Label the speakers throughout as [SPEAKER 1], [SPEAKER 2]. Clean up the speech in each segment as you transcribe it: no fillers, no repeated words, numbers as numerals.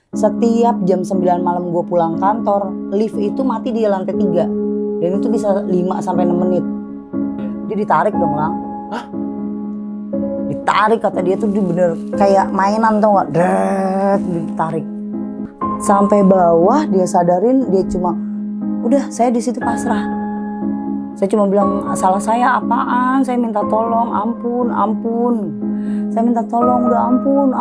[SPEAKER 1] Setiap jam 9 malam gue pulang kantor, lift itu mati di lantai 3. Dan itu bisa 5-6 menit. Dia ditarik dong, Lang.
[SPEAKER 2] Hah?
[SPEAKER 1] Ditarik, kata dia tuh bener kayak mainan, tau gak? Dret, ditarik. Sampai bawah dia sadarin, dia cuma, udah saya di situ pasrah. Saya cuma bilang, salah saya apaan? Saya minta tolong, ampun. Saya minta tolong, udah ampun.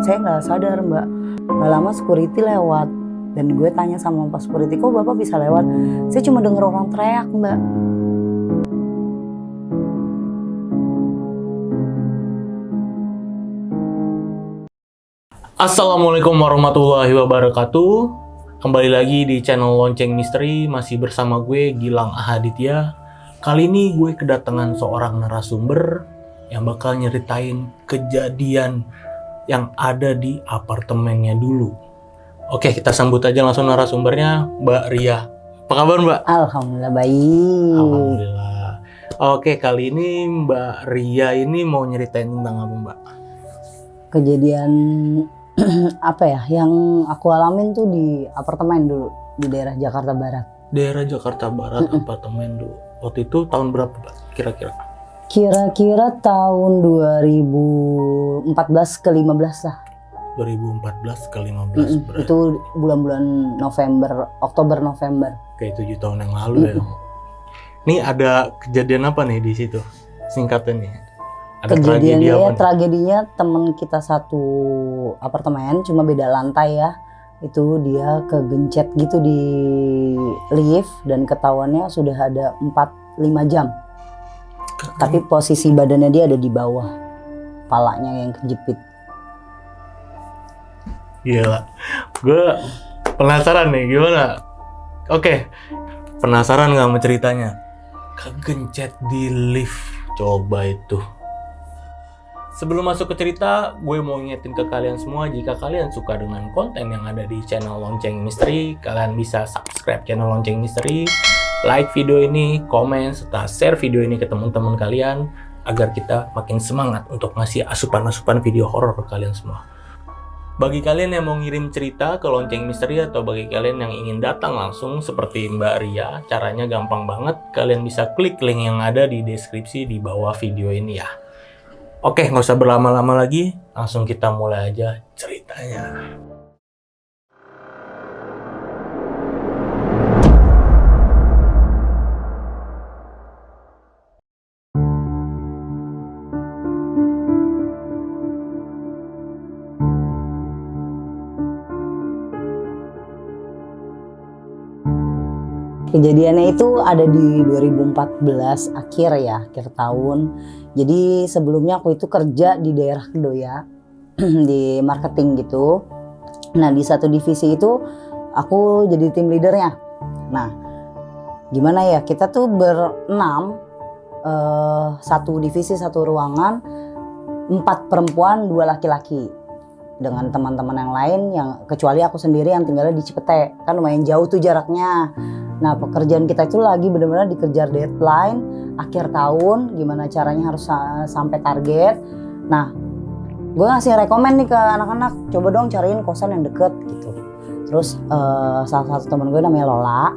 [SPEAKER 1] Saya nggak sadar, Mbak. Gak lama security lewat. Dan gue tanya sama Pak security, kok Bapak bisa lewat? Saya cuma denger orang teriak, Mbak.
[SPEAKER 2] Assalamualaikum warahmatullahi wabarakatuh. Kembali lagi di channel Lonceng Misteri, masih bersama gue Gilang Ahaditya. Kali ini gue kedatangan seorang narasumber yang bakal nyeritain kejadian yang ada di apartemennya dulu. Oke, kita sambut aja langsung narasumbernya, Mbak Ria. Apa kabar, Mbak?
[SPEAKER 1] Alhamdulillah baik.
[SPEAKER 2] Alhamdulillah. Oke, kali ini Mbak Ria ini mau nyeritain tentang apa, Mbak?
[SPEAKER 1] Kejadian apa ya yang aku alamin tuh di apartemen dulu di daerah Jakarta Barat.
[SPEAKER 2] Daerah Jakarta Barat, apartemen dulu. Waktu itu tahun berapa, Mbak? Kira-kira?
[SPEAKER 1] Kira-kira tahun 2014 ke 15 lah.
[SPEAKER 2] 2014 ke 15 berarti.
[SPEAKER 1] Itu bulan-bulan Oktober November.
[SPEAKER 2] Kayak 7 tahun yang lalu ya. Nih ada kejadian apa nih di situ? Singkatnya nih. Ada
[SPEAKER 1] Kejadiannya tragedinya temen kita satu apartemen, cuma beda lantai ya. Itu dia kegencet gitu di lift dan ketahuannya sudah ada 4-5 jam. Tapi posisi badannya dia ada di bawah, palanya yang kejepit.
[SPEAKER 2] Gila, gue penasaran nih gimana. Oke, penasaran gak sama ceritanya? Kegencet di lift, coba itu. Sebelum masuk ke cerita, gue mau ngingetin ke kalian semua, jika kalian suka dengan konten yang ada di channel Lonceng Misteri, kalian bisa subscribe channel Lonceng Misteri, like video ini, komen, serta share video ini ke teman-teman kalian, agar kita makin semangat untuk ngasih asupan-asupan video horor ke kalian semua. Bagi kalian yang mau ngirim cerita ke Lonceng Misteri atau bagi kalian yang ingin datang langsung seperti Mbak Ria, caranya gampang banget. Kalian bisa klik link yang ada di deskripsi di bawah video ini ya. Oke, nggak usah berlama-lama lagi, langsung kita mulai aja ceritanya.
[SPEAKER 1] Kejadiannya itu ada di 2014 akhir tahun. Jadi sebelumnya aku itu kerja di daerah Kedoya di marketing gitu. Nah di satu divisi itu aku jadi tim leadernya. Nah gimana ya, kita tuh berenam, satu divisi satu ruangan, 4 perempuan 2 laki-laki. Dengan teman-teman yang lain yang kecuali aku sendiri yang tinggalnya di Cipete, kan lumayan jauh tuh jaraknya. Nah pekerjaan kita itu lagi benar-benar dikejar deadline akhir tahun, gimana caranya harus sampai target. Nah gue ngasih rekomen nih ke anak-anak, coba dong cariin kosan yang deket gitu. Terus salah satu temen gue namanya Lola,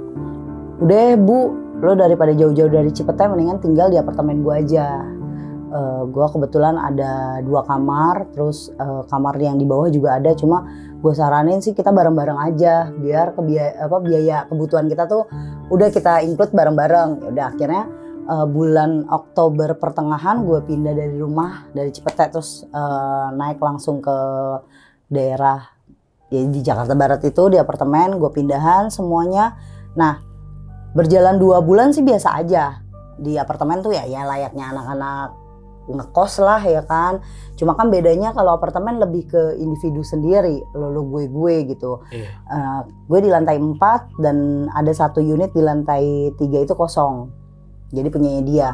[SPEAKER 1] udah Bu, lo daripada jauh-jauh dari Cipete mendingan tinggal di apartemen gue aja. Gue kebetulan ada 2 kamar, terus kamar yang di bawah juga ada, cuma gue saranin sih kita bareng-bareng aja biar biaya kebutuhan kita tuh udah kita include bareng-bareng. Ya udah akhirnya bulan Oktober pertengahan gue pindah dari rumah dari Cipete, terus naik langsung ke daerah ya, di Jakarta Barat itu di apartemen gue pindahan semuanya. Nah berjalan 2 bulan sih biasa aja di apartemen tuh ya layaknya anak-anak ngekos lah ya kan. Cuma kan bedanya kalau apartemen lebih ke individu sendiri, lo gue gitu. Gue di lantai 4 dan ada 1 unit di lantai 3 itu kosong, jadi punyanya dia.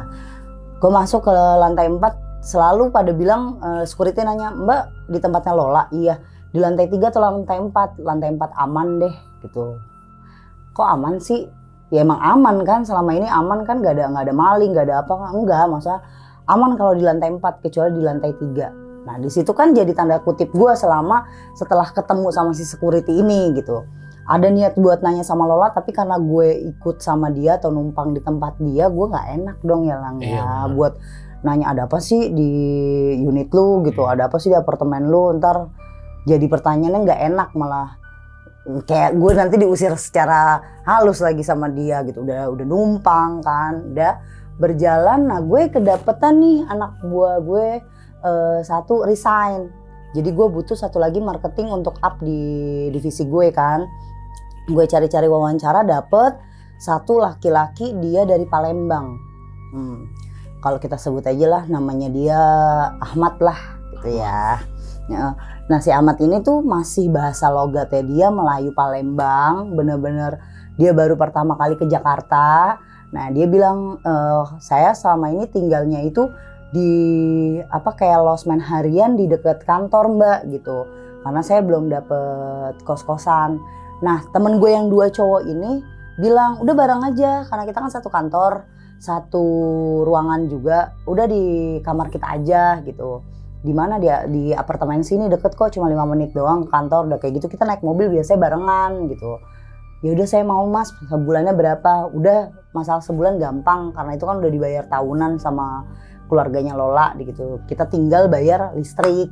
[SPEAKER 1] Gue masuk ke lantai 4 selalu pada bilang, security nanya, Mbak di tempatnya Lola? Iya. Di lantai 3 atau lantai 4? Lantai 4 aman deh gitu. Kok aman sih? Ya emang aman kan, selama ini aman kan, gak ada maling, gak ada apa, enggak, maksudnya aman kalau di lantai 4 kecuali di lantai 3. Nah di situ kan jadi tanda kutip gue setelah ketemu sama si security ini gitu. Ada niat buat nanya sama Lola, tapi karena gue ikut sama dia atau numpang di tempat dia, gue nggak enak dong ya Lang ya, buat nanya ada apa sih di unit lu gitu, ada apa sih di apartemen lu, ntar jadi pertanyaannya nggak enak, malah kayak gue nanti diusir secara halus lagi sama dia gitu. Udah numpang kan, udah berjalan. Nah gue kedapetan nih anak buah gue satu resign, jadi gue butuh satu lagi marketing untuk up di divisi gue kan. Gue cari-cari wawancara, dapet satu laki-laki, dia dari Palembang. Kalau kita sebut aja lah namanya dia Ahmad lah gitu ya. Nah si Ahmad ini tuh masih bahasa logatnya dia Melayu Palembang, bener-bener dia baru pertama kali ke Jakarta. Nah dia bilang saya selama ini tinggalnya itu di kayak losmen harian di dekat kantor Mbak gitu, karena saya belum dapet kos-kosan. Nah temen gue yang 2 cowok ini bilang udah bareng aja, karena kita kan satu kantor, satu ruangan juga, udah di kamar kita aja gitu. Di mana dia, di apartemen sini deket kok, cuma 5 menit doang ke kantor. Udah kayak gitu kita naik mobil biasanya barengan gitu. Ya udah saya mau Mas, sebulannya berapa? Udah, masalah sebulan gampang karena itu kan udah dibayar tahunan sama keluarganya Lola gitu. Kita tinggal bayar listrik,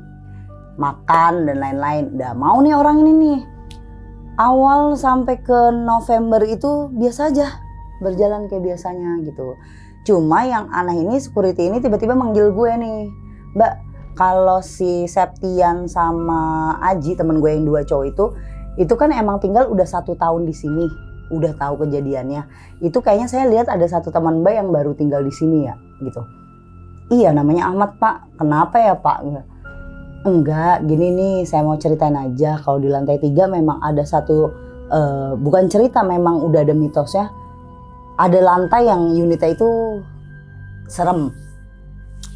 [SPEAKER 1] makan dan lain-lain. Udah mau nih orang ini nih. Awal sampai ke November itu biasa aja, berjalan kayak biasanya gitu. Cuma yang aneh ini security ini tiba-tiba manggil gue nih, Mbak, kalau si Septian sama Aji temen gue yang 2 cowok itu kan emang tinggal udah 1 tahun di sini, udah tahu kejadiannya. Itu kayaknya saya lihat ada satu teman Mbak yang baru tinggal di sini ya gitu. Iya namanya Ahmad Pak. Kenapa ya Pak? Enggak, gini nih saya mau ceritain aja, kalau di lantai 3 memang ada satu bukan cerita, memang udah ada mitosnya. Ada lantai yang unitnya itu serem,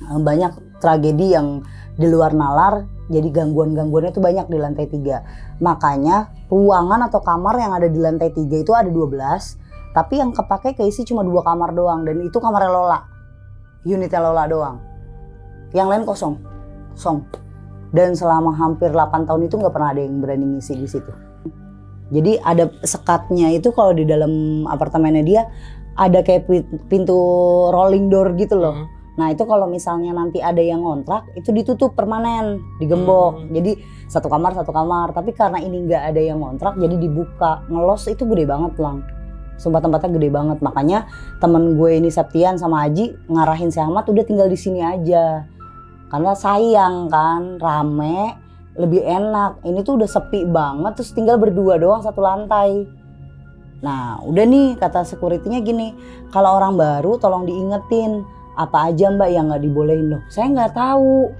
[SPEAKER 1] banyak tragedi yang di luar nalar, jadi gangguan-gangguannya itu banyak di lantai 3. Makanya ruangan atau kamar yang ada di lantai 3 itu ada 12, tapi yang kepake keisi cuma 2 kamar doang, dan itu kamarnya Lola, unitnya Lola doang. Yang lain kosong. Dan selama hampir 8 tahun itu nggak pernah ada yang berani ngisi di situ. Jadi ada sekatnya itu, kalau di dalam apartemennya dia ada kayak pintu rolling door gitu loh. Nah itu kalau misalnya nanti ada yang ngontrak itu ditutup permanen, digembok. Jadi satu kamar. Tapi karena ini nggak ada yang ngontrak jadi dibuka. Ngelos itu gede banget Lang. Sumpah tempatnya gede banget. Makanya temen gue ini Septian sama Aji ngarahin si Ahmad udah tinggal di sini aja. Karena sayang kan, rame, lebih enak. Ini tuh udah sepi banget, terus tinggal berdua doang satu lantai. Nah udah nih kata security-nya gini, kalau orang baru tolong diingetin apa aja Mbak yang nggak dibolehin. Loh saya nggak tahu,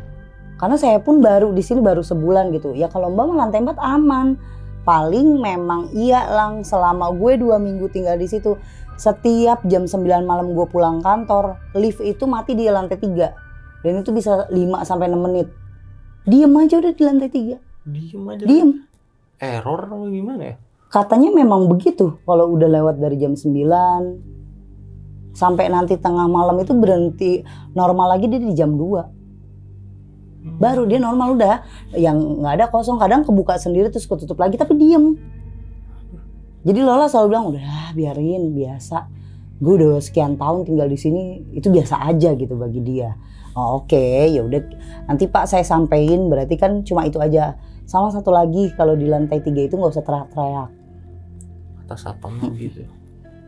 [SPEAKER 1] karena saya pun baru di sini baru sebulan gitu. Ya kalau Mbak mah lantai 4 aman. Paling memang iya Lang, selama gue 2 minggu tinggal di situ, setiap jam 9 malam gue pulang kantor, lift itu mati di lantai 3. Dan itu bisa 5-6 menit. Diem aja udah di lantai 3. Diem.
[SPEAKER 2] Error atau gimana ya?
[SPEAKER 1] Katanya memang begitu. Kalau udah lewat dari jam 9 sampai nanti tengah malam itu berhenti normal lagi dia di jam 2. Baru dia normal udah. Yang nggak ada kosong, kadang kebuka sendiri terus ketutup lagi tapi diem. Jadi Lola selalu bilang udah biarin, biasa. Gue udah sekian tahun tinggal di sini, itu biasa aja gitu bagi dia. Oh, oke, ya udah nanti Pak saya sampein, berarti kan cuma itu aja. Sama satu lagi, kalau di lantai 3 itu nggak usah teriak-teriak.
[SPEAKER 2] Atas apa gitu?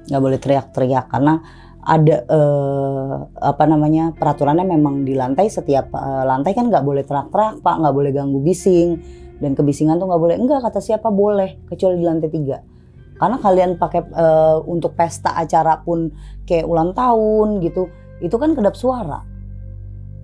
[SPEAKER 1] Nggak boleh teriak-teriak karena ada peraturannya memang di lantai, setiap lantai kan nggak boleh teriak-teriak Pak, nggak boleh ganggu bising, dan kebisingan tuh nggak boleh. Enggak, kata siapa boleh, kecuali di lantai 3. Karena kalian pakai untuk pesta acara pun kayak ulang tahun gitu, itu kan kedap suara.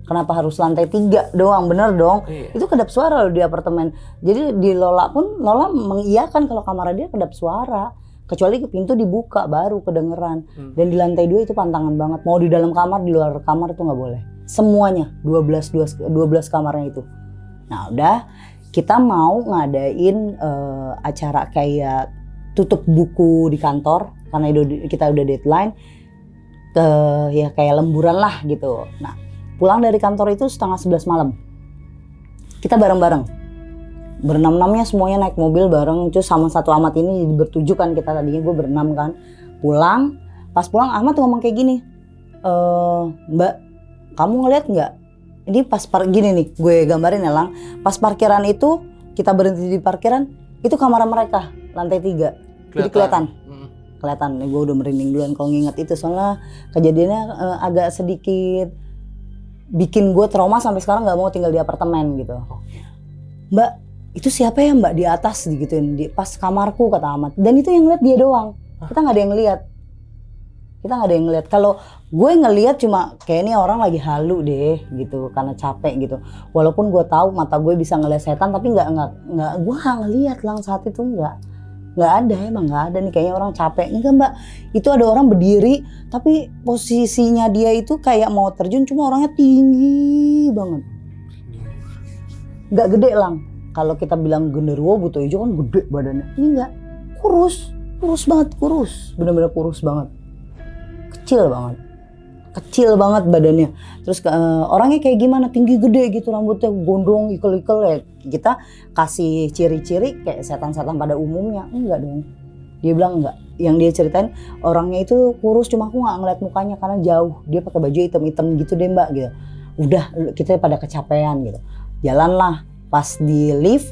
[SPEAKER 1] Kenapa harus lantai 3 doang? Bener dong. Iya. Itu kedap suara loh di apartemen. Jadi di Lola pun, Lola mengiyakan kalau kamar dia kedap suara. Kecuali pintu dibuka baru kedengeran. Dan di lantai 2 itu pantangan banget. Mau di dalam kamar, di luar kamar itu nggak boleh. Semuanya 12 kamarnya itu. Nah udah, kita mau ngadain acara kayak tutup buku di kantor. Karena kita udah deadline. Ya kayak lemburan lah gitu. Nah pulang dari kantor itu 10:30 malam. kita bareng-bareng. Berenam-enamnya semuanya naik mobil bareng. Terus sama satu Ahmad ini bertujuh kan kita tadinya, gue berenam kan. Pulang, pas pulang Ahmad tuh ngomong kayak gini. Mbak, kamu ngeliat nggak? Ini pas gini nih, gue gambarin ya Lang. Pas parkiran itu, kita berhenti di parkiran, itu kamar mereka, lantai 3. Jadi kelihatan. Kelihatan, gue udah merinding duluan kalau nginget itu. Soalnya kejadiannya agak sedikit bikin gue trauma sampai sekarang nggak mau tinggal di apartemen gitu. Mbak, itu siapa ya Mbak di atas digituin, di pas kamarku kata Ahmad. Dan itu yang ngeliat dia doang. Kita nggak ada yang ngeliat. Kita nggak ada yang ngeliat. Kalau gue ngeliat cuma kayak ini orang lagi halu deh gitu karena capek gitu. Walaupun gue tahu mata gue bisa ngeliat setan, tapi nggak gue nggak ngeliat Lang saat itu nggak ada, emang nggak ada nih, kayaknya orang capek. Enggak Mbak, itu ada orang berdiri tapi posisinya dia itu kayak mau terjun, cuma orangnya tinggi banget. Nggak gede Lang. Kalau kita bilang genderuwo buto hijau kan gede badannya. Ini enggak, kurus banget, bener-bener kurus banget. Kecil banget badannya. Terus orangnya kayak gimana, tinggi gede gitu, rambutnya gondrong, ikel-ikel ya. Kita kasih ciri-ciri kayak setan-setan pada umumnya. Enggak dong. Dia bilang enggak. Yang dia ceritain orangnya itu kurus, cuma aku nggak ngeliat mukanya karena jauh. Dia pakai baju hitam-hitam gitu deh Mbak gitu. Udah kita pada kecapean gitu. Jalanlah. Pas di lift,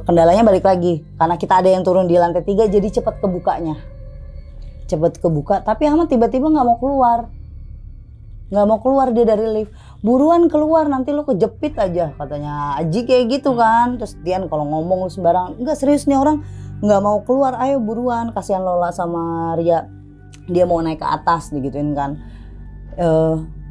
[SPEAKER 1] kendalanya balik lagi. Karena kita ada yang turun di lantai 3, jadi cepet kebukanya. Cepet kebuka, tapi Ahmad tiba-tiba nggak mau keluar. Nggak mau keluar dia dari lift. Buruan keluar, nanti lu kejepit aja. Katanya Aji kayak gitu kan. Terus Dian kalau ngomong lu sembarang. Enggak, serius nih orang nggak mau keluar. Ayo buruan, kasihan Lola sama Ria. Dia mau naik ke atas digituin kan.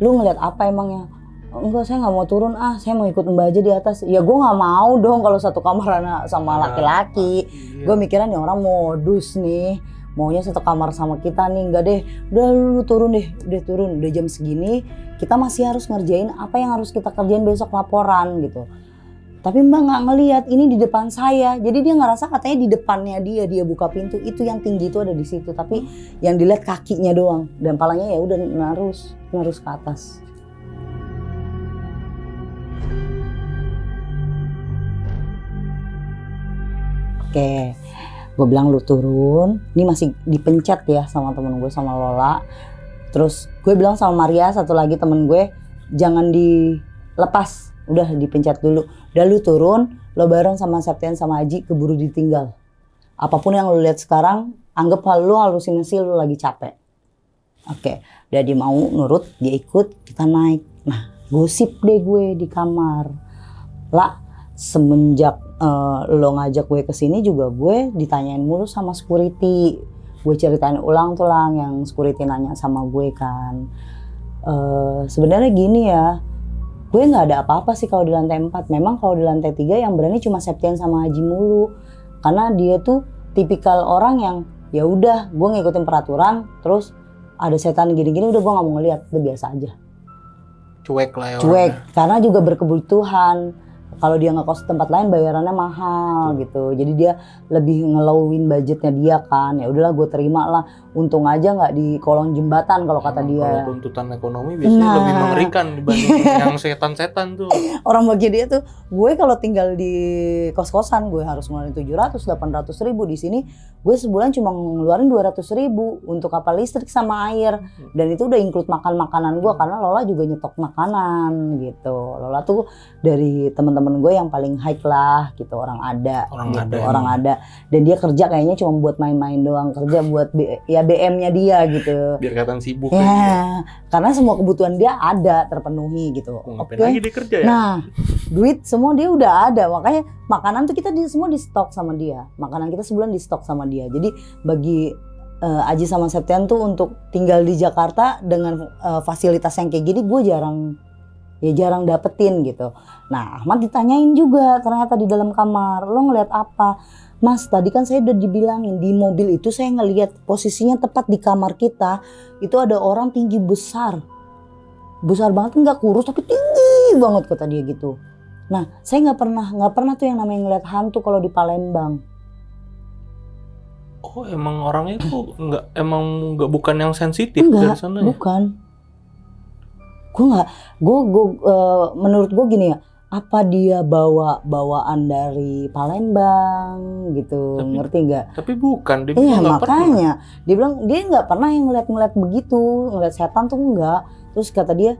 [SPEAKER 1] Lu ngeliat apa emangnya? Enggak, saya nggak mau turun, saya mau ikut Mbak aja di atas. Ya gue nggak mau dong kalau satu kamar sama laki-laki. Gue mikiran nih orang modus nih, maunya satu kamar sama kita nih. Enggak deh, udah lu turun deh, udah jam segini kita masih harus ngerjain apa yang harus kita kerjain besok, laporan gitu. Tapi Mbak nggak ngelihat, ini di depan saya. Jadi dia ngerasa katanya di depannya dia buka pintu, itu yang tinggi itu ada di situ. Tapi yang dilihat kakinya doang dan palanya ya udah narus ke atas. Oke, gue bilang lu turun, ini masih dipencet ya sama temen gue, sama Lola. Terus gue bilang sama Maria, satu lagi temen gue, jangan dilepas, udah dipencet dulu. Udah lu turun, lo bareng sama Septian sama Aji, keburu ditinggal. Apapun yang lu lihat sekarang, anggap lu halusinasi, lu lagi capek. Oke, udah dia mau nurut, dia ikut, kita naik. Nah, gosip deh gue di kamar. Lah, semenjak lo ngajak gue kesini juga gue ditanyain mulu sama security. Gue ceritain ulang tuh Lang, yang security nanya sama gue kan. Sebenarnya gini ya, gue nggak ada apa-apa sih kalau di lantai 4. Memang kalau di lantai 3 yang berani cuma Septian sama Haji mulu. Karena dia tuh tipikal orang yang ya udah gue ngikutin peraturan, terus ada setan gini-gini udah gue nggak mau ngeliat, udah biasa aja.
[SPEAKER 2] Cuek lah ya.
[SPEAKER 1] Cuek, karena juga berkebutuhan. Kalau dia ngekos tempat lain bayarannya mahal gitu, jadi dia lebih ngelowin budgetnya dia kan. Ya udahlah gue terima lah, untung aja nggak di kolong jembatan kalau kata dia.
[SPEAKER 2] Kalau tuntutan ekonomi biasanya lebih mengerikan dibanding yang setan-setan tuh.
[SPEAKER 1] Orang bagi dia tuh, gue kalau tinggal di kos-kosan gue harus ngeluarin 700-800 ribu. Di sini gue sebulan cuma ngeluarin 200 ribu untuk kapal listrik sama air, dan itu udah include makan-makanan gue karena Lola juga nyetok makanan gitu. Lola tuh dari teman-teman gue yang paling high lah gitu, orang ada. Dan dia kerja kayaknya cuma buat main-main doang, kerja buat BM-nya dia gitu.
[SPEAKER 2] Biar kelihatan sibuk
[SPEAKER 1] ya, karena semua kebutuhan dia ada terpenuhi gitu.
[SPEAKER 2] Ngapain lagi dia kerja ya?
[SPEAKER 1] Nah, duit semua dia udah ada, makanya makanan tuh kita semua di stok sama dia. Makanan kita sebulan di stok sama dia. Jadi bagi Aji sama Septian tuh untuk tinggal di Jakarta dengan fasilitas yang kayak gini gue jarang dapetin gitu. Nah, Ahmad ditanyain juga ternyata di dalam kamar, lo ngeliat apa? Mas, tadi kan saya udah dibilangin di mobil itu saya ngeliat posisinya tepat di kamar kita itu ada orang tinggi besar banget, nggak kurus tapi tinggi banget kata dia gitu. Nah, saya nggak pernah tuh yang namanya ngeliat hantu kalau di Palembang.
[SPEAKER 2] Oh, emang orangnya tuh nggak bukan yang sensitif dari sana ya?
[SPEAKER 1] Bukan. Gue menurut gue gini ya, apa dia bawa bawaan dari Palembang gitu, ngerti nggak?
[SPEAKER 2] Tapi bukan, dia
[SPEAKER 1] Iya
[SPEAKER 2] bilang nggak pernah.
[SPEAKER 1] makanya dia bilang dia nggak pernah yang ngeliat begitu, ngeliat setan tuh enggak. Terus kata dia,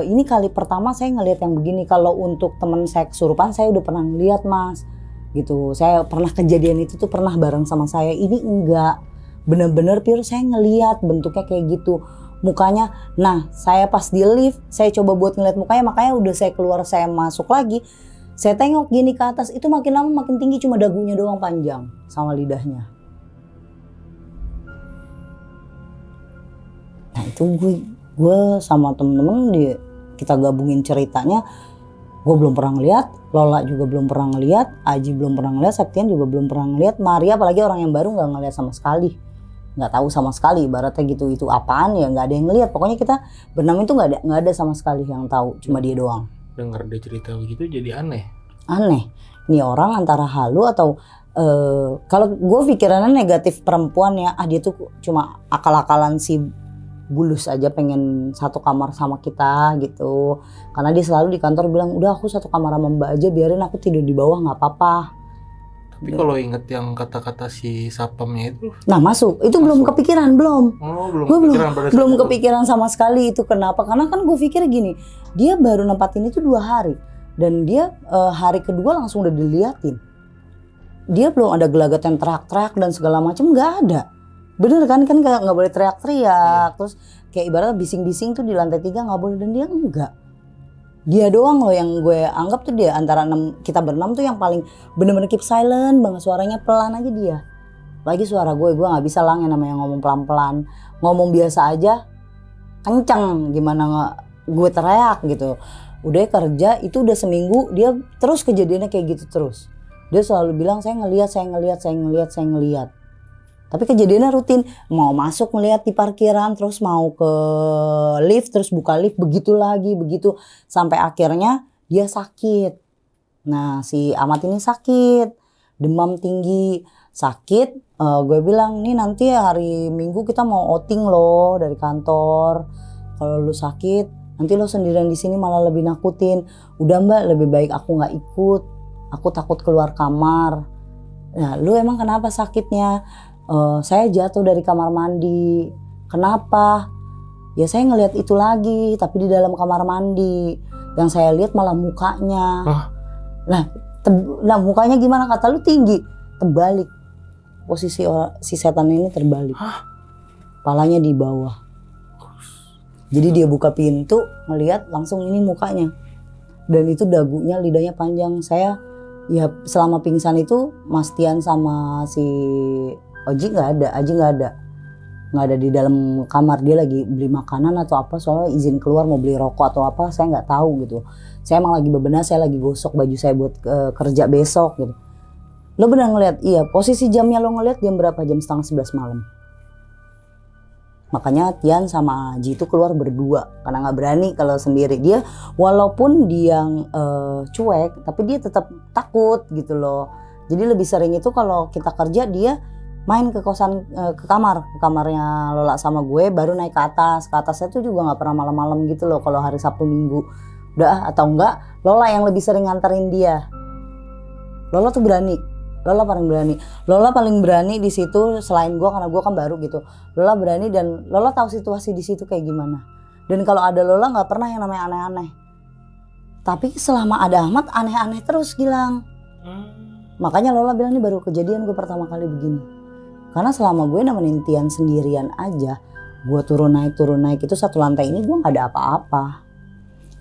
[SPEAKER 1] ini kali pertama saya ngeliat yang begini. Kalau untuk temen saya kesurupan saya udah pernah ngeliat mas, gitu. Saya pernah kejadian itu tuh pernah bareng sama saya. Ini enggak, bener-bener pure saya ngeliat bentuknya kayak gitu. Mukanya, nah saya pas di lift saya coba buat ngeliat mukanya, makanya udah saya keluar saya masuk lagi. Saya tengok gini ke atas, itu makin lama makin tinggi, cuma dagunya doang panjang sama lidahnya. Nah itu gue sama temen-temen kita gabungin ceritanya. Gue belum pernah ngeliat, Lola juga belum pernah ngeliat, Aji belum pernah ngeliat, Septian juga belum pernah ngeliat, Maria apalagi orang yang baru nggak ngeliat sama sekali, nggak tahu sama sekali ibaratnya gitu. Itu apaan ya, nggak ada yang ngeliat. Pokoknya kita berenam itu nggak ada sama sekali yang tahu, cuma dia doang.
[SPEAKER 2] Dengar dia cerita begitu jadi aneh.
[SPEAKER 1] Ini orang antara halu atau kalau gue pikirannya negatif perempuan ya, dia tuh cuma akal-akalan si bulus aja pengen satu kamar sama kita gitu. Karena dia selalu di kantor bilang, udah aku satu kamar sama Mbak aja, biarin aku tidur di bawah nggak apa-apa.
[SPEAKER 2] Tapi kalau inget yang kata-kata si sapamnya itu,
[SPEAKER 1] Nah masuk, itu belum kepikiran, belum. Gue belum kepikiran sama sekali itu. Kenapa? Karena kan gue pikir gini, dia baru nempatin itu 2 hari. Dan dia hari kedua langsung udah diliatin. Dia belum ada gelagat yang teriak-teriak dan segala macam, nggak ada. Bener kan nggak boleh teriak-teriak. Terus kayak ibaratnya bising-bising tuh di lantai 3 nggak boleh, dan dia enggak. Dia doang loh yang gue anggap tuh dia antara kita berenam tuh yang paling bener-bener keep silent banget, suaranya pelan aja dia. Lagi suara gue nggak bisa lah yang namanya ngomong pelan-pelan. Ngomong biasa aja kenceng, gimana gue teriak gitu. Udah kerja itu udah seminggu dia terus kejadiannya kayak gitu terus. Dia selalu bilang saya ngeliat. Tapi kejadiannya rutin, mau masuk ngeliat di parkiran, terus mau ke lift, terus buka lift, begitu lagi, begitu. Sampai akhirnya dia sakit. Nah si Amat ini sakit, demam tinggi, sakit. Gue bilang, nih nanti hari Minggu kita mau outing loh dari kantor. Kalau lu sakit, nanti lo sendirian di sini malah lebih nakutin. Udah mbak, lebih baik aku nggak ikut. Aku takut keluar kamar. Nah lu emang kenapa sakitnya? Saya jatuh dari kamar mandi. Kenapa? Ya saya ngelihat itu lagi, tapi di dalam kamar mandi. Yang saya lihat malah mukanya. Nah mukanya gimana, kata lu tinggi, terbalik. Posisi si setan ini terbalik. Palanya di bawah. Jadi dia buka pintu, ngelihat langsung ini mukanya. Dan itu dagunya, lidahnya panjang. Saya ya selama pingsan itu Mas Tian sama si Aji nggak ada di dalam kamar. Dia lagi beli makanan atau apa, soalnya izin keluar mau beli rokok atau apa, saya nggak tahu gitu. Saya emang lagi bebenah, saya lagi gosok baju saya buat kerja besok gitu. Lo benar ngeliat? Iya. Posisi jamnya lo ngeliat jam berapa? Jam 10:30 malam. Makanya Tian sama Aji itu keluar berdua karena nggak berani kalau sendiri. Dia walaupun dia cuek, tapi dia tetap takut gitu loh. Jadi lebih sering itu kalau kita kerja dia main ke kosan, ke kamarnya Lola sama gue, baru naik ke atas. Ke atasnya tuh juga nggak pernah malam-malam gitu loh kalau hari Sabtu Minggu. Udah, atau enggak Lola yang lebih sering nganterin dia. Lola tuh berani. Lola paling berani di situ selain gue, karena gue kan baru gitu. Lola berani dan Lola tahu situasi di situ kayak gimana. Dan kalau ada Lola nggak pernah yang namanya aneh-aneh. Tapi selama ada Ahmad aneh-aneh terus Gilang. Makanya Lola bilang ini baru kejadian gue pertama kali begini. Karena selama gue nemenin Tian sendirian aja, gue turun naik itu satu lantai ini gue nggak ada apa-apa.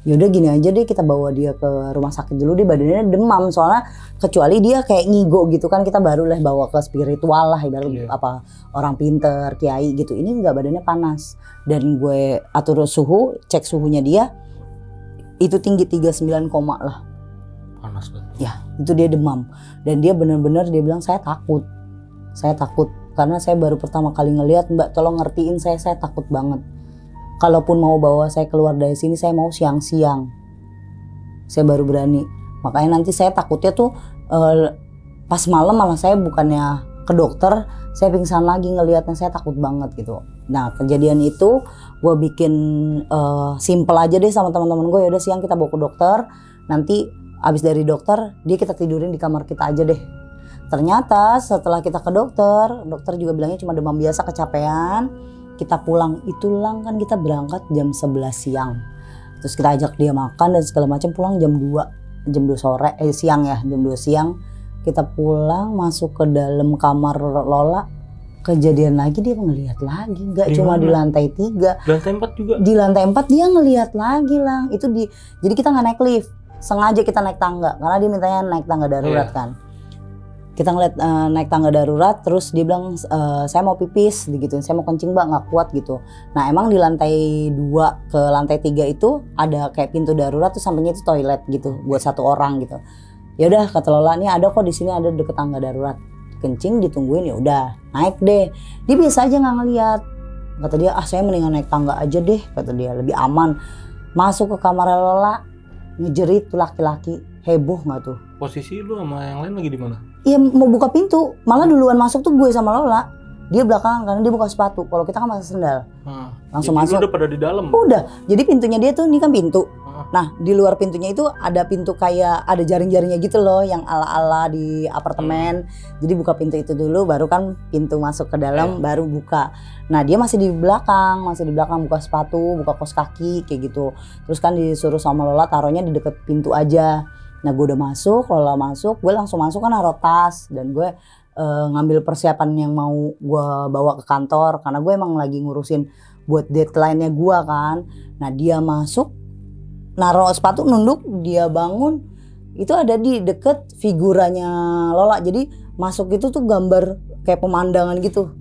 [SPEAKER 1] Yaudah gini aja deh, kita bawa dia ke rumah sakit dulu. Dia badannya demam soalnya, kecuali dia kayak ngigo gitu kan, kita baru lah bawa ke spiritual lah, ibarat apa orang pinter, kiai gitu. Ini nggak, badannya panas. Dan gue atur suhu, cek suhunya dia itu tinggi 39, lah.
[SPEAKER 2] Panas banget.
[SPEAKER 1] Ya itu dia demam. Dan dia benar-benar dia bilang saya takut karena saya baru pertama kali ngelihat, mbak tolong ngertiin saya takut banget. Kalaupun mau bawa saya keluar dari sini, saya mau siang-siang. Saya baru berani. Makanya nanti saya takutnya tuh pas malam malah saya bukannya ke dokter, saya pingsan lagi ngelihatnya, saya takut banget gitu. Nah kejadian itu gue bikin simple aja deh sama teman-teman gue. Yaudah siang kita bawa ke dokter, nanti Abis dari dokter dia kita tidurin di kamar kita aja deh. Ternyata setelah kita ke dokter juga bilangnya cuma demam biasa kecapean. Kita pulang itu lang kan kita berangkat jam 11 siang. Terus kita ajak dia makan dan segala macam, pulang jam 2 sore siang ya, jam 2 siang. Kita pulang masuk ke dalam kamar Lola, kejadian lagi dia ngelihat lagi, nggak cuma di lantai 3.
[SPEAKER 2] Lantai 4 juga.
[SPEAKER 1] Di lantai 4 dia ngelihat lagi lang. Itu jadi kita nggak naik lift, sengaja kita naik tangga karena dia mintanya naik tangga darurat kan. Kita ngeliat naik tangga darurat, terus dia bilang saya mau pipis gitu, saya mau kencing mbak, nggak kuat gitu. Nah emang di lantai 2 ke lantai 3 itu ada kayak pintu darurat, tuh sampingnya itu toilet gitu buat 1 orang gitu. Ya udah kata Lola, nih ada kok di sini, ada deket tangga darurat, kencing ditungguin, ya udah naik deh. Dia biasa aja nggak ngeliat, kata dia saya mendingan naik tangga aja deh, kata dia lebih aman. Masuk ke kamar Lola, ngejerit tuh laki-laki, heboh nggak tuh?
[SPEAKER 2] Posisi lu sama yang lain lagi di mana?
[SPEAKER 1] Iya mau buka pintu, malah duluan masuk tuh gue sama Lola. Dia belakangan karena dia buka sepatu. Kalau kita kan pakai sendal. Langsung
[SPEAKER 2] jadi
[SPEAKER 1] masuk.
[SPEAKER 2] Lu udah pada di dalam.
[SPEAKER 1] Udah. Jadi pintunya dia tuh, ini kan pintu. Nah di luar pintunya itu ada pintu kayak ada jaring-jaringnya gitu loh, yang ala-ala di apartemen. Jadi buka pintu itu dulu, baru kan pintu masuk ke dalam, baru buka. Nah dia masih di belakang buka sepatu, buka kaos kaki kayak gitu. Terus kan disuruh sama Lola taruhnya di deket pintu aja. Nah gue udah masuk, Lola masuk, gue langsung masuk kan naruh tas dan gue ngambil persiapan yang mau gue bawa ke kantor karena gue emang lagi ngurusin buat deadline-nya gue kan. Nah dia masuk, naruh sepatu, nunduk, dia bangun, itu ada di deket figuranya Lola. Jadi masuk itu tuh gambar kayak pemandangan gitu,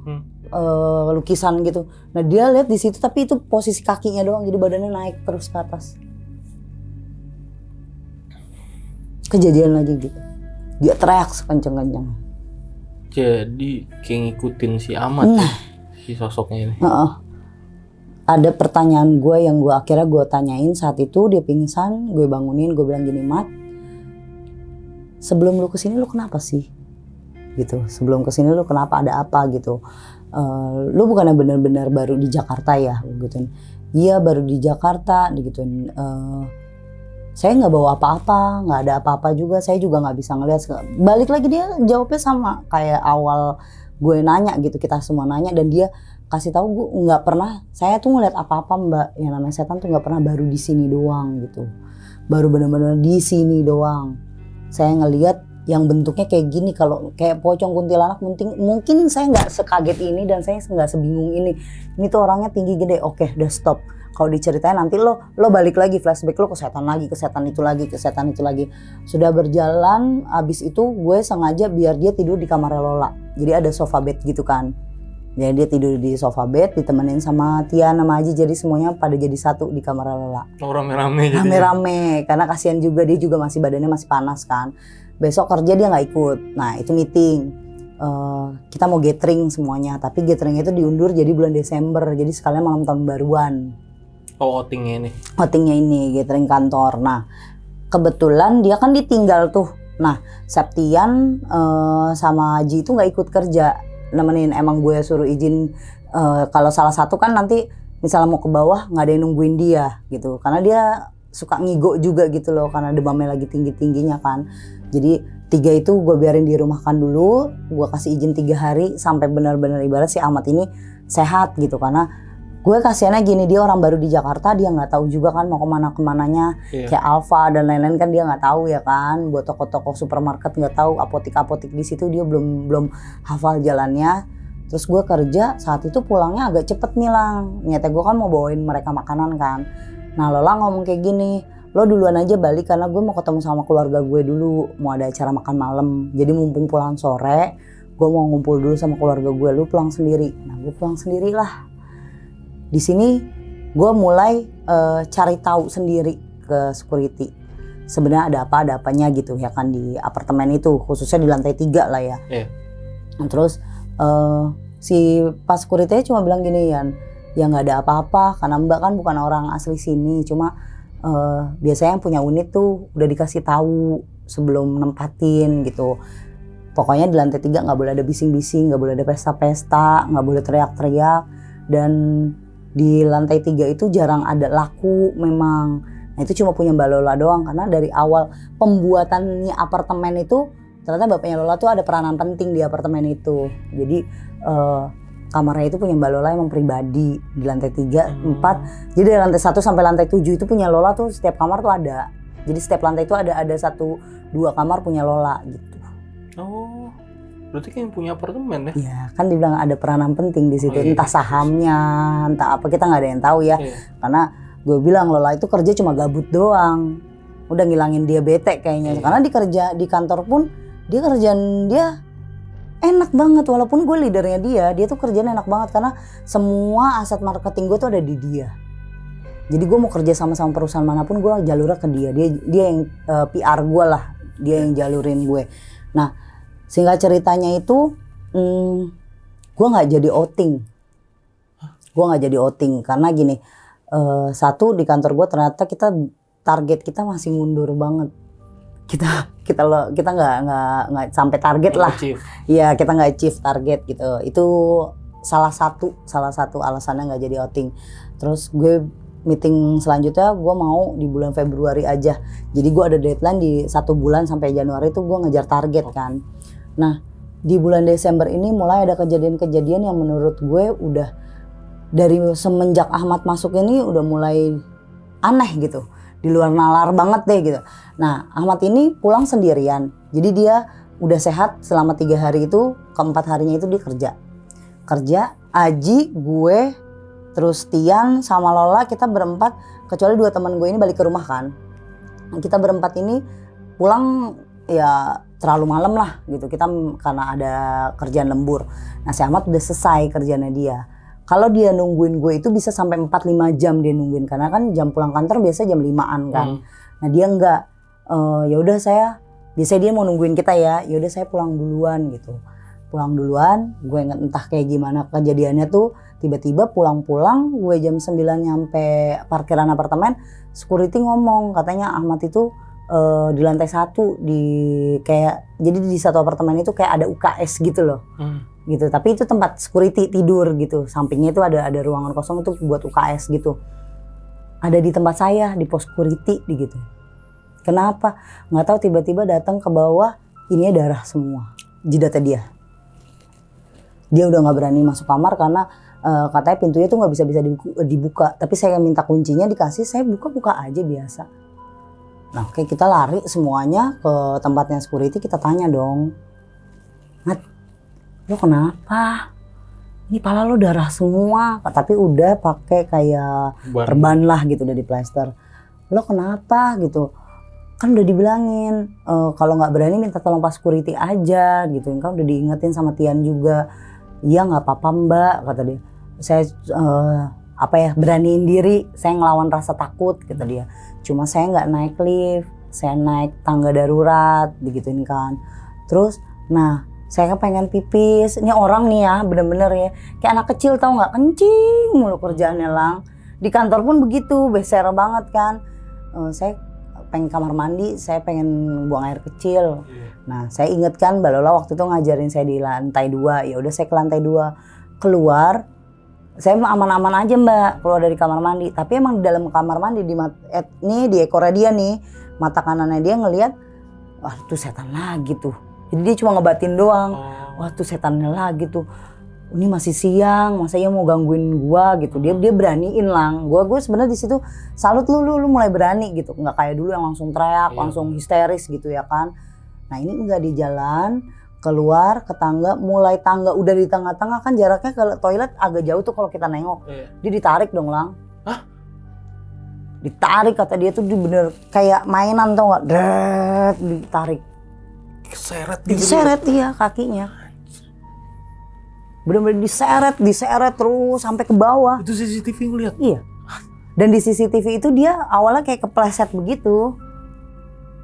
[SPEAKER 1] lukisan gitu. Nah dia lihat di situ tapi itu posisi kakinya doang, jadi badannya naik terus ke atas. Kejadian lagi gitu, dia teriak sekencang-kencang.
[SPEAKER 2] Jadi kayak ngikutin si Ahmad si sosoknya ini.
[SPEAKER 1] Ada pertanyaan gue yang akhirnya gue tanyain saat itu dia pingsan, gue bangunin, gue bilang gini, Mat, sebelum lu kesini lu kenapa sih? Gitu, sebelum kesini lu kenapa, ada apa gitu? Lu bukannya benar-benar baru di Jakarta ya? Gituin. Iya baru di Jakarta, digituin. Saya nggak bawa apa-apa, nggak ada apa-apa juga, saya juga nggak bisa ngeliat. Balik lagi dia jawabnya sama kayak awal gue nanya gitu, kita semua nanya, dan dia kasih tahu gue nggak pernah, saya tuh ngeliat apa-apa mbak, yang namanya setan tuh nggak pernah baru di sini doang gitu, baru benar-benar di sini doang. Saya ngeliat yang bentuknya kayak gini, kalau kayak pocong kuntilanak mungkin saya nggak sekaget ini dan saya nggak sebingung ini tuh orangnya tinggi gede. Oke udah stop. Kalau diceritain nanti lo balik lagi flashback, lo ke setan itu lagi. Sudah berjalan, abis itu gue sengaja biar dia tidur di kamar Lola. Jadi ada sofa bed gitu kan. Jadi dia tidur di sofa bed ditemenin sama Tia sama Aji, jadi semuanya pada jadi satu di kamar Lola.
[SPEAKER 2] Oh rame-rame jadi.
[SPEAKER 1] Rame-rame karena kasihan juga, dia juga badannya masih panas kan. Besok kerja dia nggak ikut. Nah itu meeting. Kita mau gathering semuanya, tapi gatheringnya itu diundur jadi bulan Desember. Jadi sekalian malam tahun baruan.
[SPEAKER 2] Oh outingnya
[SPEAKER 1] ini gathering kantor. Nah kebetulan dia kan ditinggal tuh. Nah Septian sama Aji itu nggak ikut kerja, nemenin. Emang gue suruh izin kalau salah satu kan nanti misalnya mau ke bawah nggak ada yang nungguin dia gitu, karena dia suka ngigo juga gitu loh, karena demamnya lagi tingginya kan. Jadi 3 itu gue biarin di rumahkan dulu, gue kasih izin 3 hari sampai benar-benar ibarat si Ahmad ini sehat gitu. Karena gue kasihannya gini, dia orang baru di Jakarta, dia nggak tahu juga kan mau kemananya. Kayak Alfa dan lain-lain kan dia nggak tahu ya kan, buat toko-toko supermarket nggak tahu, apotik di situ dia belum hafal jalannya. Terus gue kerja saat itu pulangnya agak cepet nih Lang, niatnya gue kan mau bawain mereka makanan kan. Nah Lola ngomong kayak gini, lo duluan aja balik karena gue mau ketemu sama keluarga gue dulu, mau ada acara makan malam. Jadi mumpung pulang sore, gue mau ngumpul dulu sama keluarga gue, lu pulang sendiri. Nah gue pulang sendiri lah. Di sini gue mulai cari tahu sendiri ke security. Sebenarnya ada apanya gitu ya kan di apartemen itu, khususnya di lantai 3 lah ya. Terus si pas security cuma bilang gini, ya nggak ada apa-apa karena mbak kan bukan orang asli sini, cuma biasanya yang punya unit tuh udah dikasih tahu sebelum nempatin gitu. Pokoknya di lantai 3 nggak boleh ada bising-bising, nggak boleh ada pesta-pesta, nggak boleh teriak-teriak. Dan di lantai 3 itu jarang ada laku memang. Nah itu cuma punya Mbak Lola doang, karena dari awal pembuatannya apartemen itu ternyata bapaknya Lola tuh ada peranan penting di apartemen itu. Jadi kamarnya itu punya Mbak Lola emang pribadi di lantai 3, 4. Jadi dari lantai 1 sampai lantai 7 itu punya Lola tuh, setiap kamar tuh ada. Jadi setiap lantai itu ada 1-2 kamar punya Lola gitu.
[SPEAKER 2] Oh, berarti kayak punya apartemen ya?
[SPEAKER 1] Ya kan dibilang ada peranan penting di situ,
[SPEAKER 2] Oh, iya,
[SPEAKER 1] entah sahamnya, entah apa, kita nggak ada yang tahu ya.
[SPEAKER 2] Iya.
[SPEAKER 1] Karena gue bilang Lola itu kerja cuma gabut doang, udah ngilangin dia bete kayaknya.
[SPEAKER 2] Iya.
[SPEAKER 1] Karena di kantor pun dia kerjaan dia enak banget, walaupun gue leadernya dia tuh kerjaan enak banget karena semua aset marketing gue tuh ada di dia. Jadi gue mau kerja sama perusahaan manapun gue jalurnya ke dia yang PR gue lah, dia yang jalurin gue. Nah singkat ceritanya itu gue nggak jadi outing. Gue nggak jadi outing karena gini, satu di kantor gue ternyata target kita masih mundur banget. Kita nggak sampai target lah. Iya kita nggak achieve target gitu. Itu salah satu alasannya nggak jadi outing. Terus gue meeting selanjutnya gue mau di bulan Februari aja. Jadi gue ada deadline di 1 bulan sampai Januari itu gue ngejar target kan. Nah di bulan Desember ini mulai ada kejadian-kejadian yang menurut gue udah dari semenjak Ahmad masuk ini udah mulai aneh gitu. Di luar nalar banget deh gitu. Nah Ahmad ini pulang sendirian. Jadi dia udah sehat selama 3 hari itu, keempat harinya itu dia kerja. Aji, gue, terus Tian sama Lola, kita berempat, kecuali 2 teman gue ini balik ke rumah kan. Kita berempat ini pulang ya terlalu malam lah gitu. Kita karena ada kerjaan lembur. Nah si Ahmad udah selesai kerjaannya dia. Kalau dia nungguin gue itu bisa sampai 4-5 jam dia nungguin, karena kan jam pulang kantor biasa jam 5-an kan. Nah dia enggak, ya udah biasanya dia mau nungguin kita ya udah saya pulang duluan gitu. Pulang duluan, gue inget entah kayak gimana kejadiannya tuh, tiba-tiba pulang-pulang gue jam 9 nyampe parkiran apartemen, security ngomong katanya Ahmad itu di lantai 1 jadi di satu apartemen itu kayak ada UKS gitu loh. Gitu, tapi itu tempat security tidur gitu, sampingnya itu ada ruangan kosong itu buat UKS gitu, ada di tempat saya di pos security gitu. Kenapa nggak tahu, tiba-tiba datang ke bawah, ini darah semua jidatnya dia udah nggak berani masuk kamar karena katanya pintunya tuh nggak bisa dibuka, tapi saya minta kuncinya dikasih, saya buka aja biasa. Nah kayak kita lari semuanya ke tempatnya security, kita tanya dong, Mat, lo kenapa? Ini pala lo darah semua, tapi udah pakai kayak perban lah gitu, udah di plester. Lo kenapa gitu? Kan udah dibilangin kalau nggak berani minta tolong pas security aja gitu. Kan udah diingetin sama Tian juga. Iya nggak apa-apa Mbak, kata dia. Saya beraniin diri, saya ngelawan rasa takut, kata dia. Cuma saya nggak naik lift, saya naik tangga darurat, digituin kan. Terus, nah saya kan pengen pipis. Ini orang nih ya, bener-bener ya, kayak anak kecil tau nggak, kencing mulu kerjaannya lang. Di kantor pun begitu, beser banget kan. Saya pengen kamar mandi, saya pengen buang air kecil. Nah saya inget kan Mbak Lola waktu itu ngajarin saya di lantai 2, ya udah saya ke lantai 2. Keluar, saya aman-aman aja Mbak, keluar dari kamar mandi. Tapi emang di dalam kamar mandi, di ekornya dia nih, mata kanannya dia ngelihat, wah tuh setan lagi tuh. Jadi dia cuma ngebatin doang, wah tuh setannya lagi tuh. Ini masih siang, masa ia mau gangguin gua gitu. Dia beraniin lang. Gua sebenarnya di situ salut lu mulai berani gitu. Nggak kayak dulu yang langsung teriak, langsung histeris gitu ya kan. Nah ini enggak, di jalan keluar ke tangga, mulai tangga udah di tengah-tengah kan, jaraknya ke toilet agak jauh tuh kalau kita nengok. Dia ditarik dong lang. Hah? Ditarik, kata dia tuh bener kayak mainan tau nggak? Dret, ditarik. Diseret iya kakinya. Bener-bener diseret terus sampai ke bawah.
[SPEAKER 2] Itu CCTV ngeliat?
[SPEAKER 1] Iya. Dan di CCTV itu dia awalnya kayak kepleset begitu.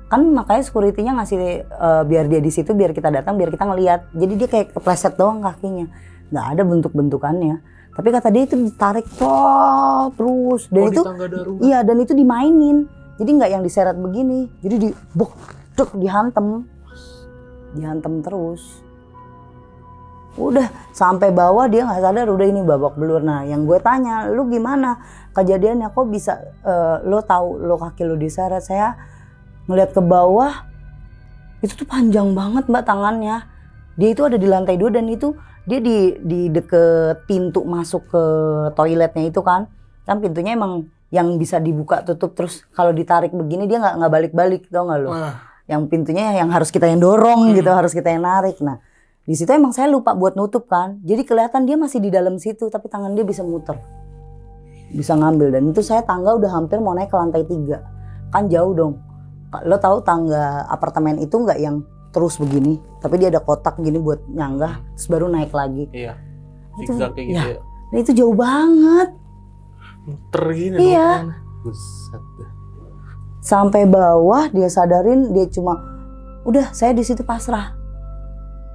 [SPEAKER 1] Kan makanya security-nya ngasih biar dia di situ, biar kita datang, biar kita ngelihat. Jadi dia kayak kepleset doang kakinya. Nggak ada bentuk-bentukannya. Tapi kata dia itu ditarik terus. Dan itu iya, dan itu dimainin. Jadi nggak yang diseret begini. Jadi dihantem terus. Udah sampai bawah dia nggak sadar, udah ini babak belur. Nah yang gue tanya, lu gimana kejadiannya, kok bisa lo tahu lo kaki lo diseret? Saya ngeliat ke bawah, itu tuh panjang banget mbak tangannya. Dia itu ada di lantai 2 dan itu dia di deket pintu masuk ke toiletnya itu kan pintunya emang yang bisa dibuka tutup, terus kalau ditarik begini dia nggak balik-balik, tau nggak lo? Yang pintunya yang harus kita yang dorong gitu, harus kita yang narik. Nah di situ emang saya lupa buat nutup kan, jadi kelihatan dia masih di dalam situ, tapi tangan dia bisa muter, bisa ngambil. Dan itu saya tangga udah hampir mau naik ke lantai 3, kan jauh dong. Lo tahu tangga apartemen itu nggak yang terus begini, tapi dia ada kotak gini buat nyanggah, terus baru naik lagi.
[SPEAKER 2] Iya.
[SPEAKER 1] Itu,
[SPEAKER 2] Zigzag kayak gitu ya.
[SPEAKER 1] Nah itu jauh banget.
[SPEAKER 2] Muter gini.
[SPEAKER 1] Iya.
[SPEAKER 2] Buset.
[SPEAKER 1] Sampai bawah dia sadarin, dia cuma udah, saya di situ pasrah.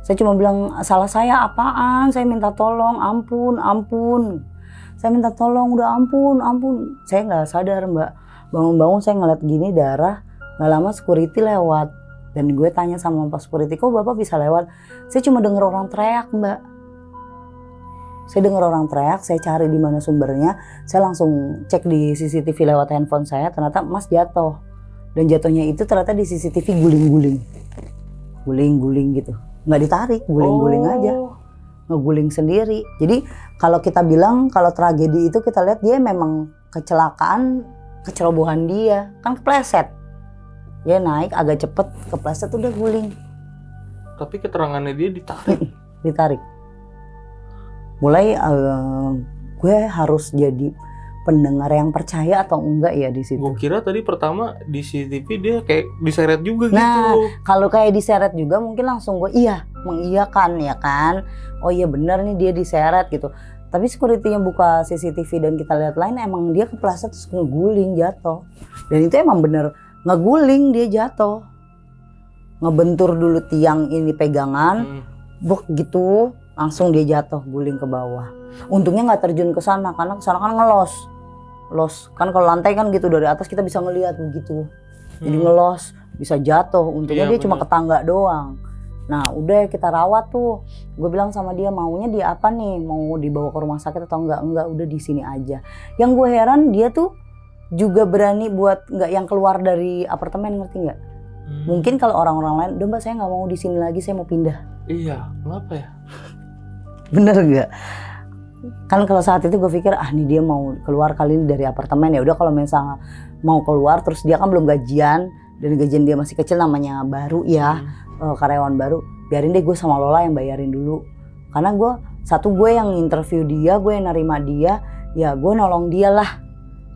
[SPEAKER 1] Saya cuma bilang, salah saya apaan? Saya minta tolong, ampun. Saya minta tolong, udah ampun. Saya nggak sadar mbak. Bangun-bangun saya ngeliat gini darah. Nggak lama security lewat. Dan gue tanya sama pak security, kok bapak bisa lewat? Saya cuma denger orang teriak mbak. Saya cari di mana sumbernya. Saya langsung cek di CCTV lewat handphone saya. Ternyata Mas jatuh. Dan jatuhnya itu ternyata di CCTV guling-guling gitu. Nggak ditarik, guling-guling aja, ngeguling sendiri. Jadi kalau kita bilang kalau tragedi itu kita lihat dia memang kecelakaan, kecerobohan dia, kan kepleset. Dia naik agak cepet, kepleset udah guling.
[SPEAKER 2] Tapi keterangannya dia ditarik.
[SPEAKER 1] Ditarik. Mulai gue harus jadi pendengar yang percaya atau enggak ya di situ.
[SPEAKER 2] Gue kira tadi pertama di CCTV dia kayak diseret juga gitu.
[SPEAKER 1] Nah, kalau kayak diseret juga mungkin langsung gue mengiyakan ya kan. Oh iya benar nih dia diseret gitu. Tapi security-nya buka CCTV dan kita lihat lain, emang dia kepleset terus ngeguling jatuh. Dan itu emang bener ngeguling, dia jatuh. Ngebentur dulu tiang ini pegangan, buk gitu, langsung dia jatuh guling ke bawah. Untungnya nggak terjun ke sana karena ke sana kan ngelos kan, kalau lantai kan gitu dari atas kita bisa ngelihat begitu. Jadi ngelos, bisa jatuh. Untungnya dia cuma ke tangga doang. Nah udah kita rawat tuh. Gue bilang sama dia, maunya dia apa nih? Mau dibawa ke rumah sakit atau enggak? Enggak, udah di sini aja. Yang gue heran dia tuh juga berani buat nggak yang keluar dari apartemen, ngerti nggak? Mungkin kalau orang-orang lain, udah mbak saya nggak mau di sini lagi, saya mau pindah.
[SPEAKER 2] Iya, kenapa ya?
[SPEAKER 1] Bener nggak? Kan kalau saat itu gue pikir nih dia mau keluar kali ini dari apartemen, ya udah kalau misalnya mau keluar terus dia kan belum gajian dan gajian dia masih kecil, namanya baru ya, karyawan baru, biarin deh gue sama Lola yang bayarin dulu. Karena gue yang interview dia, gue yang nerima dia, ya gue nolong dia lah.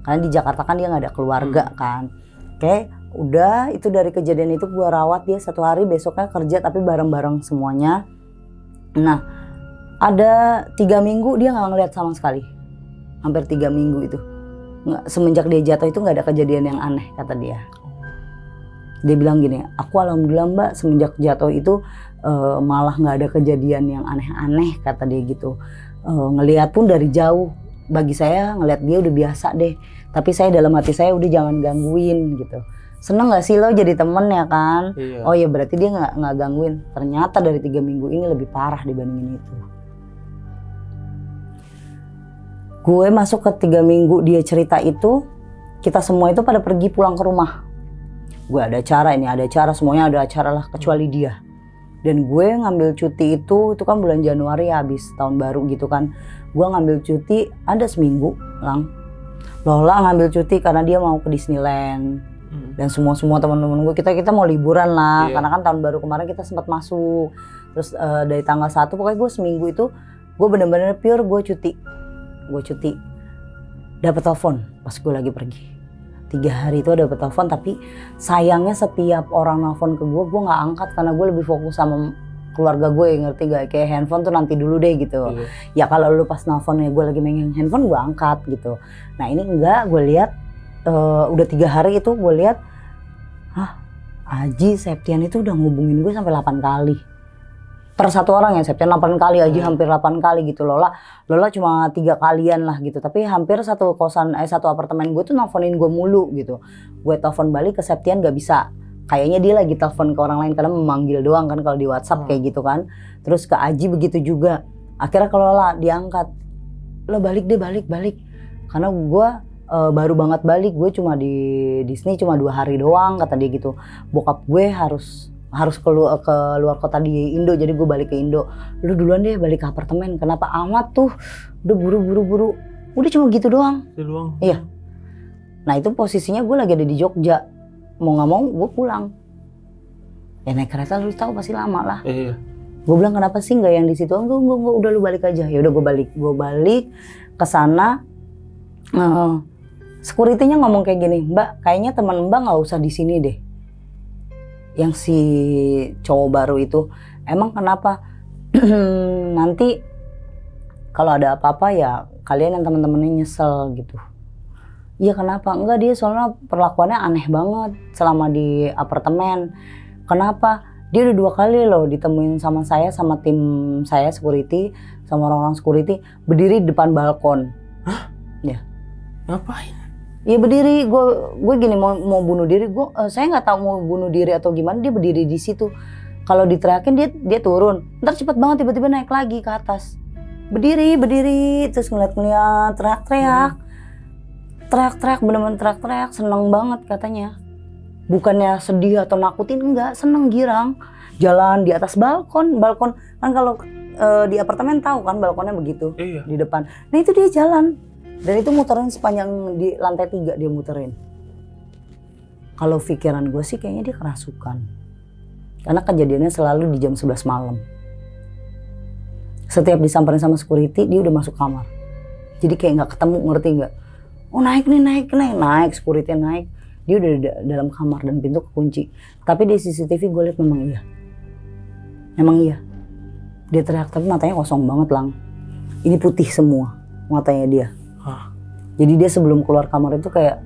[SPEAKER 1] Karena di Jakarta kan dia nggak ada keluarga kan. Oke, udah itu dari kejadian itu gue rawat dia 1 hari, besoknya kerja tapi bareng-bareng semuanya. Nah ada 3 minggu dia nggak ngeliat sama sekali, hampir 3 minggu itu. Semenjak dia jatuh itu nggak ada kejadian yang aneh kata dia. Dia bilang gini, aku alhamdulillah mbak semenjak jatuh itu malah nggak ada kejadian yang aneh-aneh kata dia gitu. Ngelihat pun dari jauh, bagi saya ngelihat dia udah biasa deh. Tapi saya dalam hati saya udah jangan gangguin gitu. Seneng gak sih lo jadi temen ya kan? Iya. Oh ya berarti dia nggak gangguin. Ternyata dari 3 minggu ini lebih parah dibandingin itu. Gue masuk ke 3 minggu dia cerita itu, kita semua itu pada pergi pulang ke rumah. Gue ada acara, ini ada acara, semuanya ada acara lah kecuali dia. Dan gue ngambil cuti itu kan bulan Januari habis tahun baru gitu kan. Gue ngambil cuti ada seminggu lang. Lola ngambil cuti karena dia mau ke Disneyland. Dan semua teman-teman gue kita mau liburan lah, karena kan tahun baru kemarin kita sempat masuk. Terus dari tanggal 1 pokoknya gue seminggu itu gue bener-bener pure gue cuti. Dapat telepon pas gue lagi pergi. 3 hari itu dapat telepon, tapi sayangnya setiap orang nelfon ke gue nggak angkat karena gue lebih fokus sama keluarga gue, ngerti gak? Kayak handphone tuh nanti dulu deh gitu. Ya kalau lu pas nelfonnya gue lagi megang handphone gue angkat gitu. Nah ini enggak, gue lihat udah 3 hari itu gue lihat, Aji Septian itu udah ngubungin gue sampai 8 kali. Per satu orang ya, Septian 8 kali, Aji hampir 8 kali gitu. Lola cuma 3 kalian lah gitu. Tapi hampir satu apartemen gue tuh nelfonin gue mulu gitu. Gue telepon balik ke Septian gak bisa. kayaknya dia lagi telepon ke orang lain karena memanggil doang kan kalau di WhatsApp kayak gitu kan. Terus ke Aji begitu juga. Akhirnya kalau Lola diangkat, lo balik deh, balik. Karena gue baru banget balik, gue cuma di Disney cuma 2 hari doang kata dia gitu. Bokap gue harus ke luar kota di Indo, jadi gue balik ke Indo. Lu duluan deh balik ke apartemen, kenapa amat tuh, udah buru-buru. Udah cuma gitu doang.
[SPEAKER 2] Itu doang.
[SPEAKER 1] Iya. Nah itu posisinya gue lagi ada di Jogja, mau nggak mau gue pulang. Ya naik kereta lu tahu pasti lama lah.
[SPEAKER 2] Iya.
[SPEAKER 1] Gue bilang kenapa sih nggak yang di situ? Enggak, udah lu balik aja. Ya udah gue balik ke sana. Security-nya ngomong kayak gini, Mbak, kayaknya teman Mbak nggak usah di sini deh. Yang si cowok baru itu, emang kenapa? Nanti kalau ada apa-apa ya kalian yang teman-temannya nyesel gitu. Iya kenapa? Enggak, dia soalnya perlakuannya aneh banget selama di apartemen. Kenapa? Dia udah 2 kali loh ditemuin sama saya, sama tim saya security, sama orang-orang security berdiri di depan balkon.
[SPEAKER 2] Hah?
[SPEAKER 1] Ya.
[SPEAKER 2] Ngapain?
[SPEAKER 1] Iya berdiri, gue gini mau bunuh diri, saya nggak tahu mau bunuh diri atau gimana, dia berdiri di situ. Kalau diteriakin dia turun, ntar cepet banget tiba-tiba naik lagi ke atas. Berdiri terus ngeliat teriak-teriak, bener-bener teriak-teriak, seneng banget katanya. Bukannya sedih atau nakutin, enggak, seneng girang. Jalan di atas balkon kan kalau di apartemen tahu kan balkonnya begitu.
[SPEAKER 2] Iya.
[SPEAKER 1] Di depan. Nah itu dia jalan. Dan itu muterin sepanjang di lantai 3 dia muterin. Kalau pikiran gue sih kayaknya dia kerasukan. Karena kejadiannya selalu di jam 11 malam. Setiap disamperin sama security dia udah masuk kamar. Jadi kayak nggak ketemu, ngerti nggak? Oh naik, security naik. Dia udah di dalam kamar dan pintu kekunci. Tapi di CCTV gue lihat memang iya. Dia teriak tapi matanya kosong banget Lang. Ini putih semua matanya dia.
[SPEAKER 2] Hah?
[SPEAKER 1] Jadi dia sebelum keluar kamar itu kayak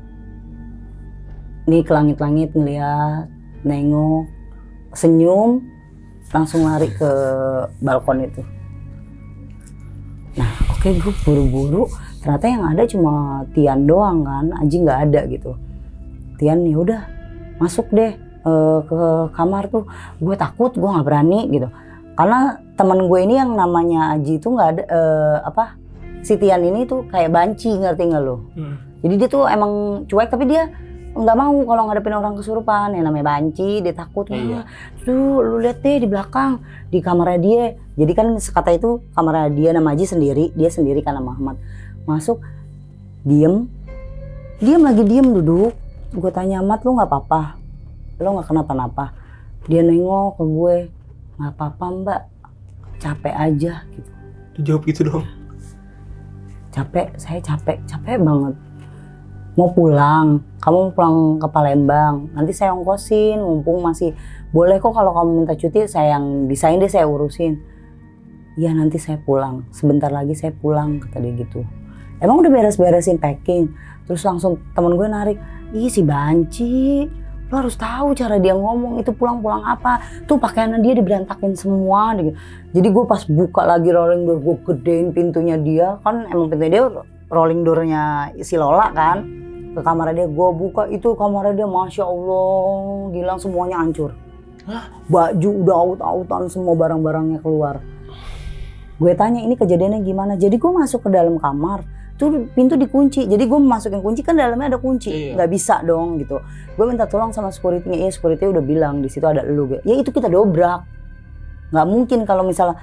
[SPEAKER 1] nih ke langit-langit ngeliat, nengok, senyum, langsung lari ke balkon itu. Nah oke, gue buru-buru, ternyata yang ada cuma Tian doang kan, Aji nggak ada gitu. Tian ya udah masuk deh ke kamar tuh, gue takut, gue nggak berani gitu. Karena teman gue ini yang namanya Aji itu nggak ada si Tian ini tuh kayak banci, ngerti nggak lo? Jadi dia tuh emang cuek tapi dia nggak mau kalau ngadepin orang kesurupan, yang namanya banci, dia takut.
[SPEAKER 2] Iya.
[SPEAKER 1] Tuh lu lihat deh di belakang, di kamarnya dia. Jadi kan sekata itu kamarnya dia nama Aji sendiri, dia sendiri kan sama Ahmad. Masuk, diem duduk. Gue tanya, Ahmad lu nggak apa-apa? Lu nggak kenapa-napa? Dia nengok ke gue, nggak apa-apa Mbak, capek aja gitu.
[SPEAKER 2] Dia jawab gitu dong.
[SPEAKER 1] Saya capek banget. Mau pulang, kamu mau pulang ke Palembang, nanti saya ongkosin, mumpung masih boleh kok kalau kamu minta cuti, saya yang desain deh, saya urusin. Iya nanti saya pulang, sebentar lagi saya pulang, kata dia gitu. Emang udah beres-beresin packing, terus langsung temen gue narik, ih si banci, lo harus tahu cara dia ngomong, itu pulang-pulang apa, tuh pakaiannya dia diberantakin semua. Jadi gue pas buka lagi rolling door, gue gedein pintunya dia, kan emang pintunya dia rolling doornya si Lola kan, ke kamarnya dia. Gue buka itu kamarnya dia, Masya Allah, Gilang semuanya hancur.
[SPEAKER 2] Hah?
[SPEAKER 1] Baju udah aut-autan, semua barang-barangnya keluar. Gue tanya ini kejadiannya gimana, jadi gue masuk ke dalam kamar, tuh pintu dikunci, jadi gue masukin kunci, kan dalamnya ada kunci, nggak bisa dong gitu. Gue minta tolong sama security-nya, iya security udah bilang di situ ada elu, ya itu kita dobrak. Nggak mungkin kalau misalnya,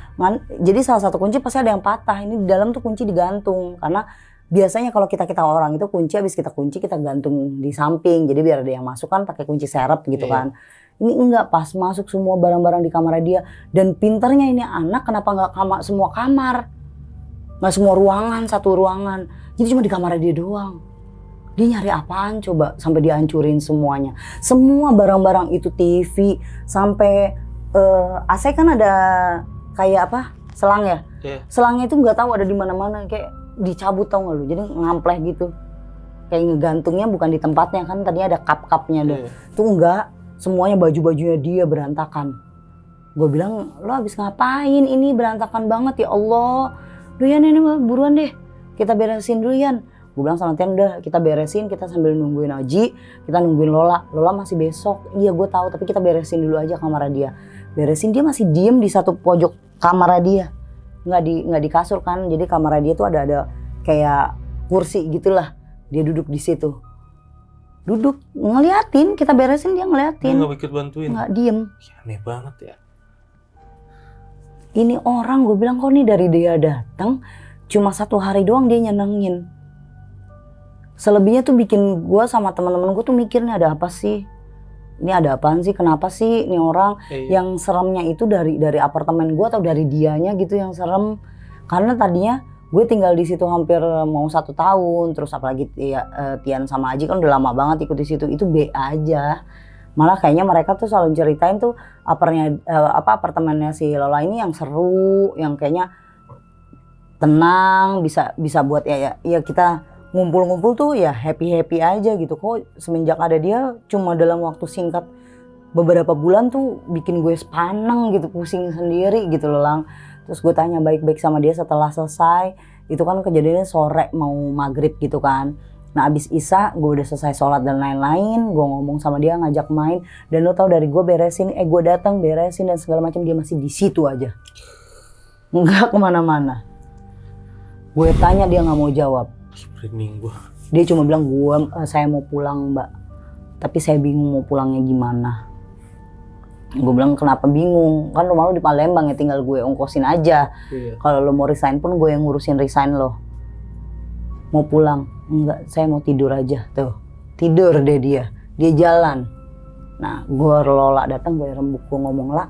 [SPEAKER 1] jadi salah satu kunci pasti ada yang patah, ini di dalam tuh kunci digantung, karena biasanya kalau kita orang itu kunci habis kita kunci kita gantung di samping, jadi biar ada yang masuk kan pakai kunci serep gitu kan. Ini enggak, pas masuk semua barang-barang di kamar dia. Dan pinternya ini anak kenapa nggak semua kamar, nggak semua ruangan, satu ruangan, jadi cuma di kamar dia doang. Dia nyari apaan coba sampai dia hancurin semuanya, semua barang-barang itu, TV sampai AC kan ada kayak apa selang ya, selangnya itu nggak tahu ada di mana-mana, kayak dicabut tau nggak lu, jadi ngampleh gitu, kayak ngegantungnya bukan di tempatnya kan, tadinya ada kap-kapnya deh, tuh enggak, semuanya baju-bajunya dia berantakan. Gue bilang, lo habis ngapain ini berantakan banget ya Allah. Duyan ini buruan deh, kita beresin dulu Yan. Gue bilang sama Tian, udah kita beresin, kita sambil nungguin Aji, kita nungguin Lola. Lola masih besok. Iya gue tahu, tapi kita beresin dulu aja kamar dia. Beresin, dia masih diem di satu pojok kamar dia. Nggak di kasur kan. Jadi kamar dia tuh ada kayak kursi gitulah. Dia duduk di situ. Duduk ngeliatin, kita beresin dia ngeliatin.
[SPEAKER 2] Nggak ikut bantuin.
[SPEAKER 1] Nggak diem.
[SPEAKER 2] Ya, aneh banget ya.
[SPEAKER 1] Ini orang, gue bilang kok nih dari dia datang cuma 1 hari doang dia nyenengin. Selebihnya tuh bikin gue sama teman-teman gue tuh mikirnya ada apa sih? Ini ada apaan sih? Kenapa sih ini orang? Yang seremnya itu dari apartemen gue atau dari dianya gitu yang serem? Karena tadinya gue tinggal di situ hampir mau 1 tahun, terus apalagi Tian sama Aji kan udah lama banget ikut di situ. Itu B aja. Malah kayaknya mereka tuh selalu ceritain tuh apartemennya si Lola ini yang seru, yang kayaknya tenang, bisa buat ya kita ngumpul-ngumpul tuh ya happy aja gitu. Kok semenjak ada dia cuma dalam waktu singkat beberapa bulan tuh bikin gue sepaneng gitu, pusing sendiri gitu loh Lang. Terus gue tanya baik-baik sama dia setelah selesai. Itu kan kejadiannya sore mau maghrib gitu kan. Nah abis Isya gue udah selesai sholat dan lain-lain. Gue ngomong sama dia ngajak main. Dan lo tau dari gue beresin, gue datang beresin dan segala macam, dia masih di situ aja. Nggak kemana-mana. Gue tanya dia nggak mau jawab. Dia cuma bilang saya mau pulang mbak, tapi saya bingung mau pulangnya gimana. Gue bilang kenapa bingung, kan rumah lo di Palembang ya, tinggal gue ongkosin aja. Kalau lo mau resign pun gue yang ngurusin resign lo. Mau pulang? Enggak, saya mau tidur aja. Tuh tidur deh dia jalan. Nah gue Lola datang, gue rembuk, gue ngomong lah,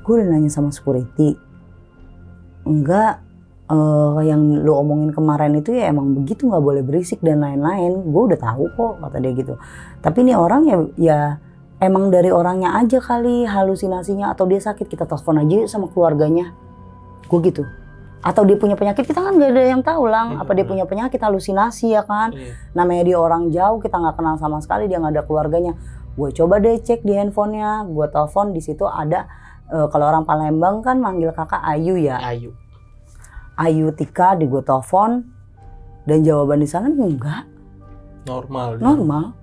[SPEAKER 1] gue udah nanya sama security, enggak, yang lu omongin kemarin itu ya emang begitu, nggak boleh berisik dan lain-lain. Gue udah tahu kok, kata dia gitu. Tapi ini orang ya emang dari orangnya aja kali halusinasinya, atau dia sakit, kita telepon aja yuk sama keluarganya. Gue gitu. Atau dia punya penyakit, kita kan nggak ada yang tahu Lang. Apa dia punya penyakit halusinasi ya kan? Namanya dia orang jauh, kita nggak kenal sama sekali, dia nggak ada keluarganya. Gue coba deh cek di handphonenya, gue telepon, di situ ada kalau orang Palembang kan manggil kakak Ayu ya. Ayu Tika, di gue telepon dan jawaban di sana enggak. Normal.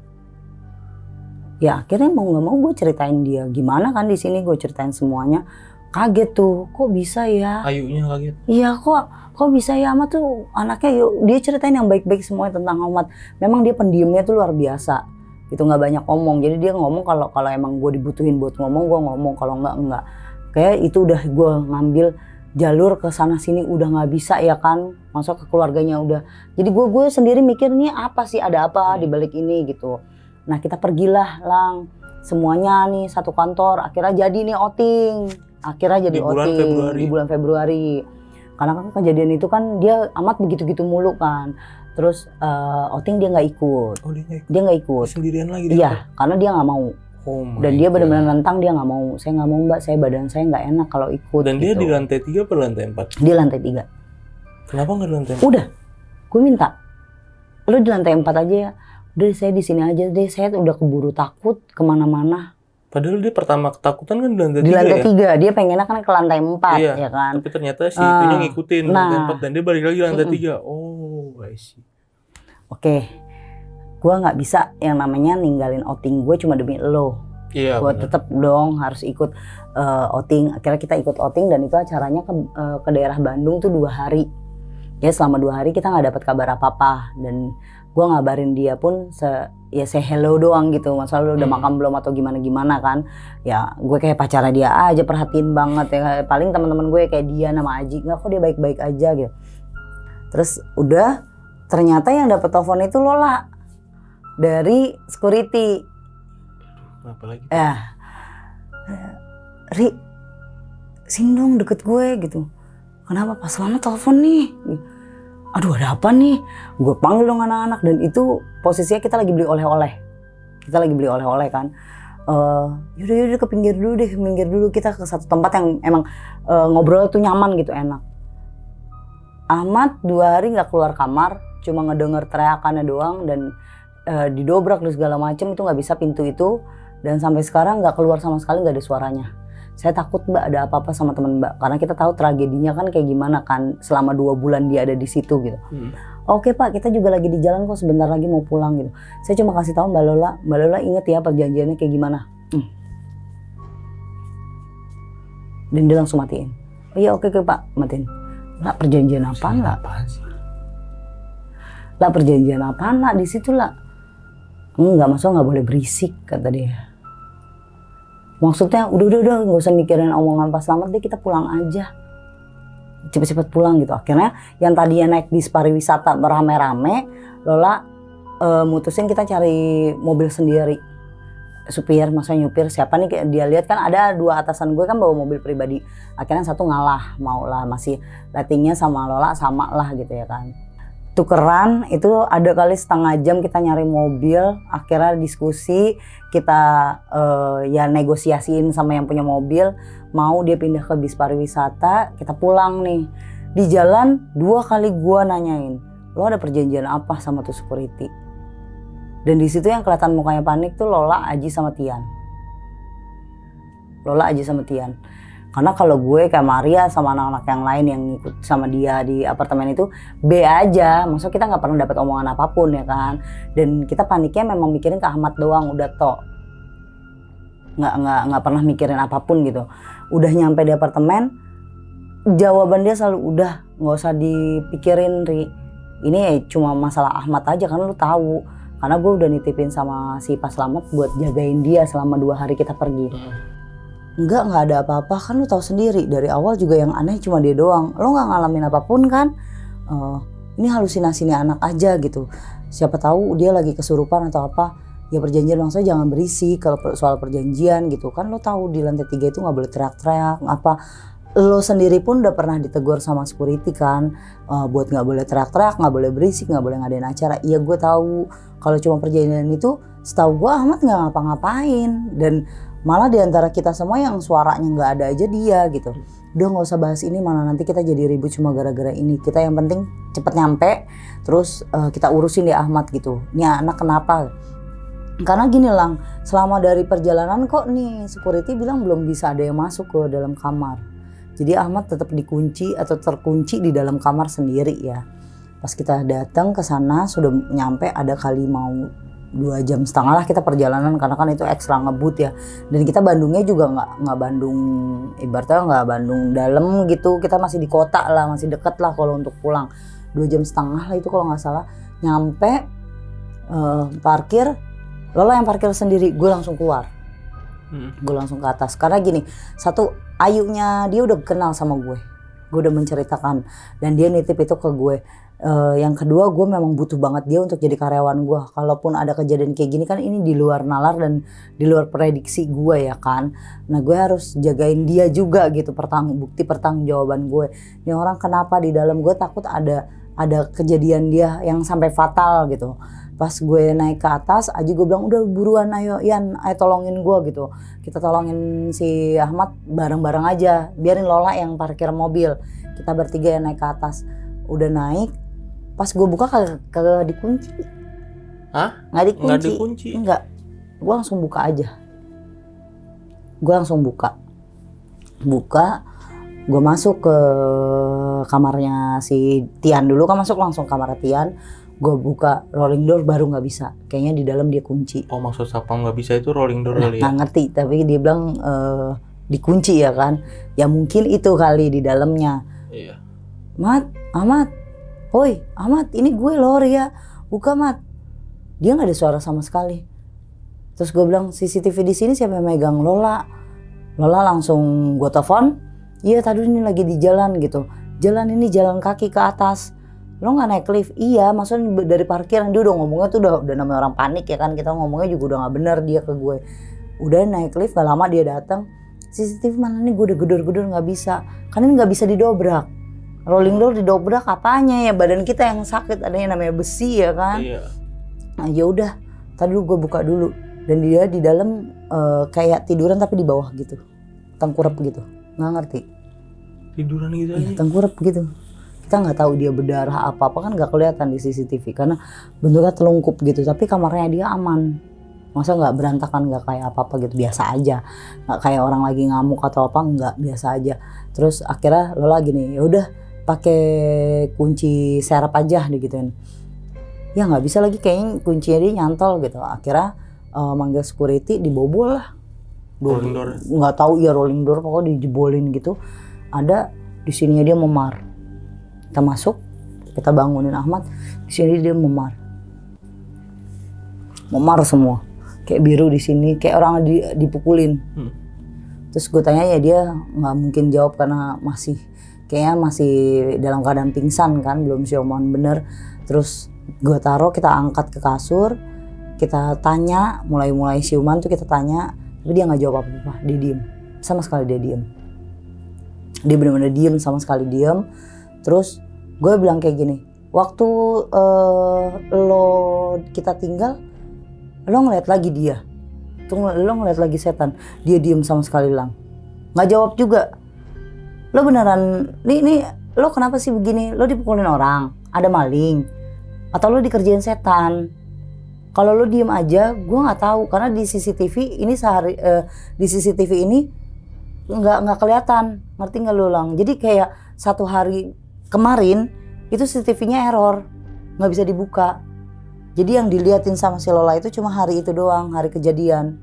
[SPEAKER 1] Ya akhirnya mau nggak mau gue ceritain dia gimana kan di sini, gue ceritain semuanya. Kaget tuh, kok bisa ya?
[SPEAKER 2] Ayunya kaget.
[SPEAKER 1] Iya kok bisa ya, Ahmad tuh anaknya, dia ceritain yang baik-baik semuanya tentang Ahmad. Memang dia pendiamnya tuh luar biasa. Itu nggak banyak ngomong. Jadi dia ngomong kalau emang gue dibutuhin buat ngomong, gue ngomong, kalau enggak. Kayak itu udah gue ngambil jalur ke sana sini udah nggak bisa ya kan, masuk ke keluarganya udah. Jadi gue sendiri mikir nih apa sih, ada apa di balik ini gitu. Nah kita pergilah Lang, semuanya nih satu kantor. Akhirnya jadi nih outing. Di bulan Februari. Karena kan kejadian itu kan dia amat begitu-gitu mulu kan. Terus outing dia nggak ikut. Dia nggak ikut.
[SPEAKER 2] Sendirian lagi.
[SPEAKER 1] Iya, karena dia nggak mau. Dan dia benar-benar nantang, dia nggak mau. Saya nggak mau mbak, badan saya nggak enak kalau ikut.
[SPEAKER 2] Dan
[SPEAKER 1] gitu.
[SPEAKER 2] Dia di lantai 3 atau lantai 4?
[SPEAKER 1] Dia lantai 3.
[SPEAKER 2] Kenapa nggak di lantai 4?
[SPEAKER 1] Udah, gue minta, lu di lantai 4 aja ya. Udah saya di sini aja deh, saya udah keburu takut kemana-mana.
[SPEAKER 2] Padahal dia pertama ketakutan kan di lantai 3
[SPEAKER 1] Di lantai
[SPEAKER 2] ya?
[SPEAKER 1] 3, dia pengennya kan ke lantai 4 ya kan.
[SPEAKER 2] Tapi ternyata si itunya ngikutin lantai 4 dan dia balik lagi lantai 3. Oh, I see.
[SPEAKER 1] Oke. Gue nggak bisa yang namanya ninggalin outing gue cuma demi lo.
[SPEAKER 2] Iya.
[SPEAKER 1] Gue tetap dong harus ikut outing. Akhirnya kita ikut outing dan itu acaranya ke daerah Bandung tuh 2 hari. Ya selama 2 hari kita nggak dapat kabar apa-apa dan gue ngabarin dia pun say hello doang gitu. Masalah udah makan belum atau gimana kan. Ya gue kayak pacarnya dia aja, perhatiin banget ya. Paling teman-teman gue kayak dia nama Aji, nggak kok dia baik-baik aja gitu. Terus udah ternyata yang dapat telepon itu Lola dari security.
[SPEAKER 2] Apa lagi?
[SPEAKER 1] Ri, sini dong deket gue gitu. Kenapa Pak Selamat telepon nih? Aduh ada apa nih? Gue panggil dong anak-anak dan itu posisinya kita lagi beli oleh-oleh. Kan. Yaudah ke pinggir dulu kita ke satu tempat yang emang ngobrol tuh nyaman gitu, enak. Ahmad 2 hari nggak keluar kamar, cuma ngedenger teriakannya doang dan didobrak dan segala macem, itu nggak bisa pintu itu. Dan sampai sekarang nggak keluar sama sekali, nggak ada suaranya. Saya takut mbak ada apa-apa sama teman mbak, karena kita tahu tragedinya kan kayak gimana kan selama 2 bulan dia ada di situ gitu. Oke Pak, kita juga lagi di jalan kok, sebentar lagi mau pulang gitu. Saya cuma kasih tahu Mbak Lola inget ya perjanjiannya kayak gimana. Dan dia langsung matiin. Oh iya oke Pak, matiin. Lah perjanjian apaan lah?
[SPEAKER 2] Apaan sih?
[SPEAKER 1] Lah perjanjian apaan lah di situ lah? Enggak, maksudnya nggak boleh berisik kata dia. Maksudnya udah nggak usah mikirin omongan pas selamat deh, kita pulang aja. Cepet-cepet pulang gitu. Akhirnya yang tadinya naik bis pariwisata rame-rame, Lola mutusin kita cari mobil sendiri. Supir, maksudnya nyupir siapa nih, dia lihat kan ada 2 atasan gue kan bawa mobil pribadi. Akhirnya satu ngalah, mau lah masih ratingnya sama Lola sama lah gitu ya kan. Tukeran itu ada kali setengah jam kita nyari mobil, akhirnya diskusi, kita ya negosiasiin sama yang punya mobil, mau dia pindah ke bis pariwisata, kita pulang nih. Di jalan 2 kali gua nanyain, lo ada perjanjian apa sama tuh security? Dan di situ yang kelihatan mukanya panik tuh Lola, Aji sama Tian. Karena kalau gue kayak Maria sama anak-anak yang lain yang ikut sama dia di apartemen itu B aja, maksudnya kita nggak pernah dapat omongan apapun ya kan. Dan kita paniknya memang mikirin ke Ahmad doang, udah tok. Nggak pernah mikirin apapun gitu. Udah nyampe di apartemen, jawaban dia selalu udah nggak usah dipikirin Ri. Ini ya cuma masalah Ahmad aja kan, lu tahu. Karena gue udah nitipin sama si Pak Slamet buat jagain dia selama 2 hari kita pergi. Enggak ada apa-apa kan, lu tahu sendiri dari awal juga yang aneh cuma dia doang. Lo nggak ngalamin apapun kan? Ini halusinasi nih anak aja gitu. Siapa tahu dia lagi kesurupan atau apa. Ya perjanjian maksudnya jangan berisik kalau soal perjanjian gitu kan. Lo tahu di lantai 3 itu nggak boleh teriak-teriak apa. Lo sendiri pun udah pernah ditegur sama security kan, buat nggak boleh teriak-teriak, nggak boleh berisik, nggak boleh ngadain acara. Iya gue tahu. Kalau cuma perjanjian itu, setahu gue Ahmad nggak ngapa-ngapain. Dan malah diantara kita semua yang suaranya nggak ada aja dia gitu. Udah nggak usah bahas ini, mana nanti kita jadi ribut cuma gara-gara ini. Kita yang penting cepet nyampe, terus kita urusin deh Ahmad gitu. Ini anak kenapa? Karena gini Lang, selama dari perjalanan kok nih security bilang belum bisa ada yang masuk ke dalam kamar. Jadi Ahmad tetap dikunci atau terkunci di dalam kamar sendiri ya. Pas kita datang ke sana sudah nyampe ada kali mau 2,5 jam lah kita perjalanan, karena kan itu ekstra ngebut ya. Dan kita Bandungnya juga nggak Bandung, ibaratnya nggak Bandung dalam gitu, kita masih di kota lah, masih deket lah kalau untuk pulang. 2,5 jam lah itu kalau nggak salah. Nyampe parkir, Lola yang parkir sendiri, gue langsung keluar. Gue langsung ke atas karena gini, satu Ayunya dia udah kenal sama gue udah menceritakan dan dia nitip itu ke gue. Yang kedua, gue memang butuh banget dia untuk jadi karyawan gue. Kalaupun ada kejadian kayak gini kan ini di luar nalar dan di luar prediksi gue ya kan. Nah gue harus jagain dia juga gitu, bukti pertanggungjawaban gue. Ini orang kenapa di dalam, gue takut ada kejadian dia yang sampai fatal gitu. Pas gue naik ke atas aja gue bilang udah buruan ayo Ian, ayo tolongin gue gitu. Kita tolongin si Ahmad bareng-bareng aja, biarin Lola yang parkir mobil. Kita bertiga yang naik ke atas. Udah naik, pas gue buka kagak dikunci.
[SPEAKER 2] Hah?
[SPEAKER 1] Nggak dikunci.
[SPEAKER 2] Nggak dikunci?
[SPEAKER 1] Enggak. Gue langsung buka aja. Buka, gue masuk ke kamarnya si Tian dulu kan, masuk langsung kamar Tian. Gue buka rolling door baru nggak bisa, kayaknya di dalam dia kunci.
[SPEAKER 2] Oh maksud sapam nggak bisa itu rolling door kali ya?
[SPEAKER 1] Nggak ngerti, tapi dia bilang dikunci ya kan. Ya mungkin itu kali di dalamnya.
[SPEAKER 2] Iya.
[SPEAKER 1] Ahmad, hoi Ahmad, ini gue loh Ria, buka Mat. Dia nggak ada suara sama sekali. Terus gue bilang CCTV di sini siapa yang megang? Lola langsung gue telepon. Iya tadi ini lagi di jalan gitu. Jalan ini jalan kaki ke atas. Lo nggak naik lift? Iya, maksudnya dari parkiran. Dia udah ngomongnya tuh udah namanya orang panik ya kan. Kita ngomongnya juga udah nggak benar dia ke gue. Udah naik lift, nggak lama dia datang. CCTV mana nih? Gue udah gedor nggak bisa. Kan ini nggak bisa didobrak. Rolling door didobrak apanya ya? Badan kita yang sakit, ada yang namanya besi ya kan.
[SPEAKER 2] Iya.
[SPEAKER 1] Nah ya udah, tadi dulu gue buka dulu. Dan dia di dalam kayak tiduran tapi di bawah gitu, tengkurap gitu. Nggak ngerti.
[SPEAKER 2] Tiduran gitu aja?
[SPEAKER 1] Tengkurap gitu. Kita nggak tahu dia berdarah apa kan nggak kelihatan di CCTV karena bentuknya telungkup gitu, tapi kamarnya dia aman. Masa nggak berantakan, nggak kayak apa gitu, biasa aja, nggak kayak orang lagi ngamuk atau apa, nggak, biasa aja. Terus akhirnya Lola gini, ya udah pakai kunci serep aja digituin. Ya nggak bisa lagi, kayaknya kuncinya dia nyantol gitu. Akhirnya manggil security, dibobol lah.
[SPEAKER 2] Rolling door.
[SPEAKER 1] Nggak tahu ya, rolling door pokoknya dijebolin gitu. Ada di sininya dia memar. Kita masuk, kita bangunin Ahmad. Di sini dia memar semua. Kayak biru di sini, kayak orang dipukulin. Terus gue tanya ya, dia nggak mungkin jawab karena kayaknya masih dalam keadaan pingsan kan, belum siuman bener. Terus gue taruh, kita angkat ke kasur, kita tanya, mulai siuman tuh kita tanya, tapi dia nggak jawab apa-apa, dia diem, sama sekali dia diem. Dia benar-benar diem, sama sekali diem. Terus gue bilang kayak gini, waktu kita tinggal, lo ngeliat lagi dia, lo ngeliat lagi setan, dia diem sama sekali lang, nggak jawab juga. Lo beneran, nih lo kenapa sih begini? Lo dipukulin orang, ada maling, atau lo dikerjain setan? Kalau lo diem aja, gue nggak tahu karena di CCTV ini di CCTV ini nggak kelihatan, ngerti nggak lo lang? Jadi kayak satu hari kemarin itu CCTV-nya error, nggak bisa dibuka. Jadi yang diliatin sama si Lola itu cuma hari itu doang, hari kejadian.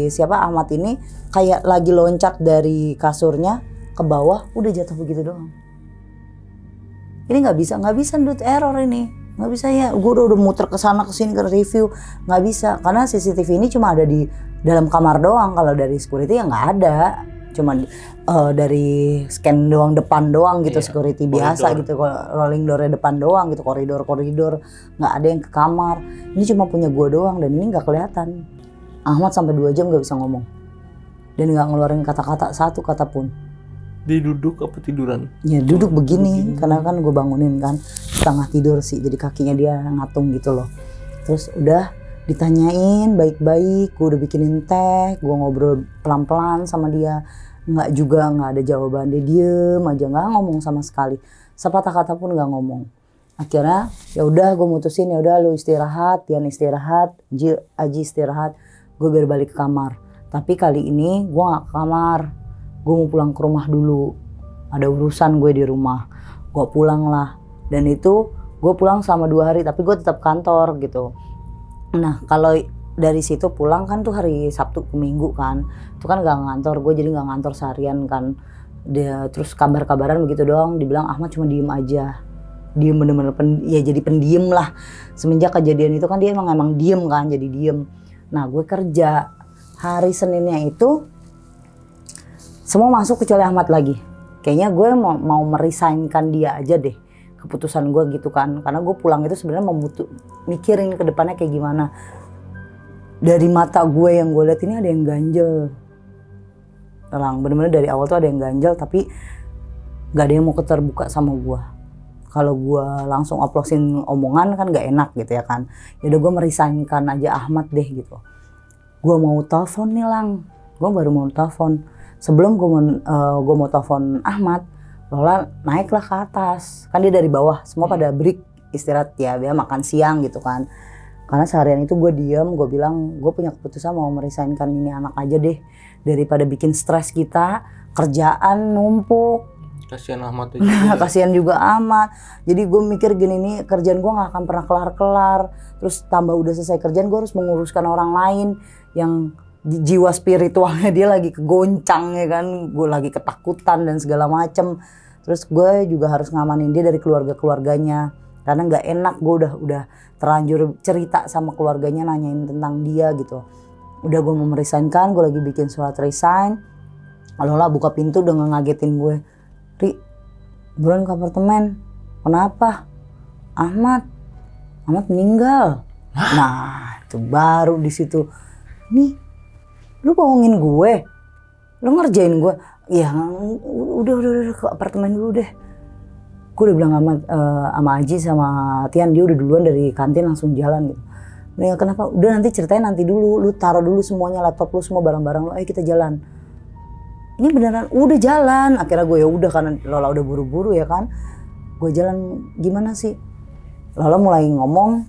[SPEAKER 1] Siapa Ahmad ini kayak lagi loncat dari kasurnya ke bawah, udah jatuh begitu doang. Ini nggak bisa Dut, error ini, nggak bisa ya. Gue udah muter ke sana ke sini ke review, nggak bisa karena CCTV ini cuma ada di dalam kamar doang. Kalau dari security ya nggak ada, cuma dari scan doang, depan doang gitu, security biasa gitu, rolling doornya depan doang gitu, koridor nggak ada yang ke kamar. Ini cuma punya gue doang dan ini nggak kelihatan. Ahmad sampai 2 jam nggak bisa ngomong dan nggak ngeluarin kata-kata, satu kata pun.
[SPEAKER 2] Dia duduk apa tiduran?
[SPEAKER 1] Ya duduk begini, karena kan gue bangunin kan setengah tidur sih, jadi kakinya dia ngatung gitu loh. Terus udah ditanyain baik-baik, gue udah bikinin teh, gue ngobrol pelan-pelan sama dia, nggak ada jawaban, dia diem aja, nggak ngomong sama sekali, sepatah kata pun nggak ngomong. Akhirnya ya udah gue mutusin, ya udah lu istirahat, Tian istirahat, Aji istirahat, gue biar balik ke kamar. Tapi kali ini gue nggak ke kamar, gue mau pulang ke rumah dulu, ada urusan gue di rumah. Gue pulang lah, dan itu gue pulang selama 2 hari, tapi gue tetap kantor gitu. Nah kalau dari situ pulang kan tuh hari Sabtu ke Minggu kan, itu kan gak ngantor, gue jadi gak ngantor seharian kan. Dia terus kabar-kabaran begitu doang, dibilang Ahmad cuma diem aja, diem bener-bener ya jadi pendiem lah. Semenjak kejadian itu kan dia emang diem kan, jadi diem. Nah gue kerja hari Seninnya itu semua masuk kecuali Ahmad lagi. Kayaknya gue mau merisainkan dia aja deh, keputusan gue gitu kan, karena gue pulang itu sebenarnya mikirin ke depannya kayak gimana. Dari mata gue yang gue lihat ini ada yang ganjel, terang bener-bener dari awal tuh ada yang ganjel, tapi nggak ada yang mau keterbuka sama gue. Kalau gue langsung oplosin omongan kan nggak enak gitu ya kan. Yaudah gue merisainkan aja Ahmad deh gitu. Gue mau telepon nih Lang, gue baru mau telepon. Sebelum gue mau telepon Ahmad, Lola naiklah ke atas, kan dia dari bawah, semua pada break istirahat ya, dia makan siang gitu kan. Karena seharian itu gue diem, gue bilang gue punya keputusan mau merisainkan ini anak aja deh, daripada bikin stres kita, kerjaan numpuk.
[SPEAKER 2] Kasihan Ahmad juga.
[SPEAKER 1] Kasihan juga Ahmad. Jadi gue mikir gini nih, kerjaan gue nggak akan pernah kelar-kelar. Terus tambah udah selesai kerjaan, gue harus menguruskan orang lain yang jiwa spiritualnya dia lagi kegoncang ya kan, gue lagi ketakutan dan segala macem. Terus gue juga harus ngamanin dia dari keluarganya, karena nggak enak gue udah terlanjur cerita sama keluarganya, nanyain tentang dia gitu. Udah gue mau merisainkan, gue lagi bikin surat resign. Lola buka pintu dengan ngagetin gue, Ri, buruan ke apartemen. Kenapa? Ahmad meninggal. Nah itu baru di situ, nih lu bohongin gue, lu ngerjain gue. Ya udah ke apartemen dulu deh. Gue udah bilang sama Aji sama Tian, dia udah duluan dari kantin langsung jalan gitu. Nah, kenapa? Udah nanti ceritain nanti dulu, lu taruh dulu semuanya, laptop lu semua, barang-barang lu, ayo kita jalan. Ini beneran udah jalan. Akhirnya gue ya udah, karena Lola udah buru-buru ya kan. Gue jalan, gimana sih? Lola mulai ngomong,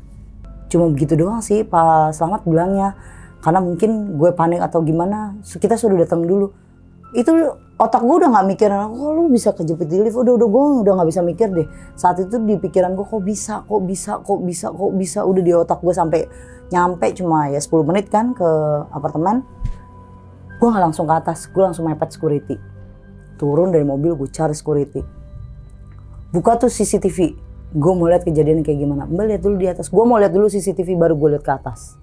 [SPEAKER 1] cuma begitu doang sih Pak Slamet bilangnya. Karena mungkin gue panik atau gimana, kita sudah datang dulu. Itu otak gue udah nggak mikir, oh lu bisa kejepit di lift, udah gue udah nggak bisa mikir deh. Saat itu di pikiran gue kok bisa, udah di otak gue sampai nyampe cuma ya 10 menit kan ke apartemen. Gue nggak langsung ke atas, gue langsung mepet security. Turun dari mobil, gue cari security. Buka tuh CCTV, gue mau lihat kejadian kayak gimana. Mbak lihat dulu di atas, gue mau lihat dulu CCTV baru gue lihat ke atas.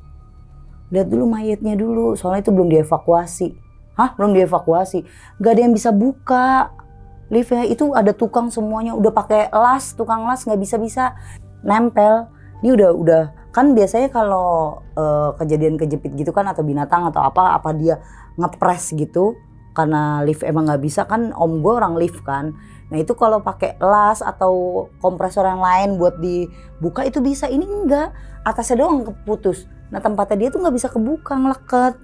[SPEAKER 1] Lihat dulu mayatnya dulu, soalnya itu belum dievakuasi. Hah? Belum dievakuasi? Gak ada yang bisa buka liftnya, itu ada tukang semuanya, udah pakai las, tukang las nggak bisa nempel. Ini udah kan biasanya kalau kejadian kejepit gitu kan atau binatang atau apa dia ngepres gitu karena lift emang nggak bisa kan. Om gue orang lift kan, nah itu kalau pakai las atau kompresor yang lain buat dibuka itu bisa. Ini enggak, atasnya doang keputus. Nah tempatnya dia tuh nggak bisa kebuka, ngeleket.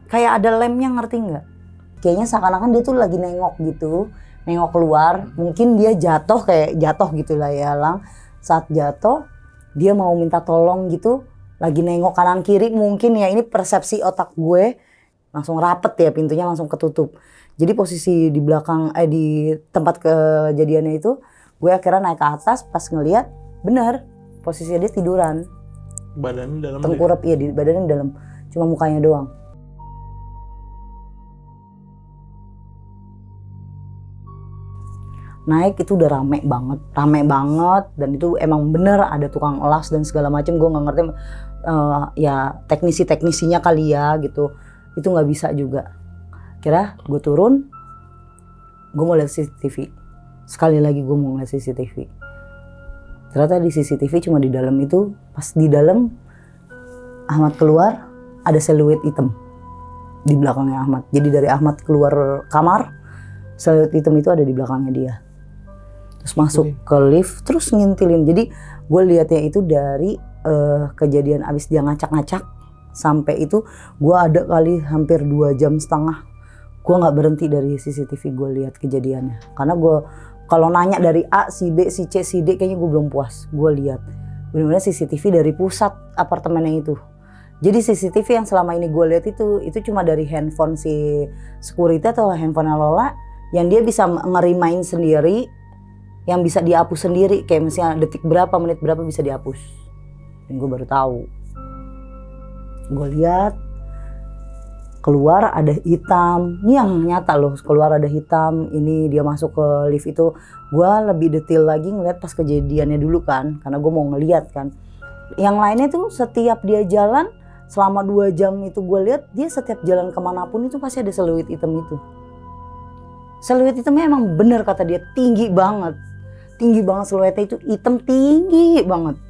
[SPEAKER 1] Kayak ada lemnya, ngerti nggak? Kayaknya seakan-akan dia tuh lagi nengok gitu, nengok keluar. Mungkin dia jatuh gitu lah ya Lang. Saat jatuh, dia mau minta tolong gitu, lagi nengok kanan kiri mungkin ya. Ini persepsi otak gue, langsung rapet ya pintunya langsung ketutup. Jadi posisi di belakang, di tempat kejadiannya itu, gue akhirnya naik ke atas pas ngeliat, bener posisinya dia tiduran.
[SPEAKER 2] Badannya dalam.
[SPEAKER 1] Tengkurap, iya badannya dalam, cuma mukanya doang. Naik itu udah rame banget dan itu emang bener ada tukang elas dan segala macam. Gue nggak ngerti ya teknisinya kali ya gitu, itu nggak bisa juga. Kira gue turun, gue mau lihat CCTV, sekali lagi gue mau lihat CCTV. Ternyata di CCTV cuma di dalam itu, pas di dalam Ahmad keluar ada siluet hitam di belakangnya Ahmad. Jadi dari Ahmad keluar kamar, siluet hitam itu ada di belakangnya dia. Terus masuk ke lift, terus ngintilin. Jadi gue liatnya itu dari kejadian abis dia ngacak-ngacak sampai itu gue ada kali hampir 2,5 jam. Gue nggak berhenti dari CCTV gue lihat kejadiannya. Karena gue kalau nanya dari A, si B, si C, si D kayaknya gue belum puas. Gue lihat benar-benar CCTV dari pusat apartemennya itu. Jadi CCTV yang selama ini gue lihat itu cuma dari handphone si security atau handphone Lola yang dia bisa ngerimain sendiri, yang bisa dihapus sendiri, kayak misalnya detik berapa, menit berapa bisa dihapus. Dan gue baru tahu. Gue lihat keluar ada hitam, ini yang nyata loh, keluar ada hitam. Ini dia masuk ke lift itu. Gue lebih detail lagi ngeliat pas kejadiannya dulu kan, karena gue mau ngeliat kan. Yang lainnya tuh setiap dia jalan selama 2 jam itu gue lihat dia setiap jalan kemanapun itu pasti ada siluet hitam itu. Siluet hitamnya emang bener kata dia tinggi banget siluetnya itu, hitam tinggi banget.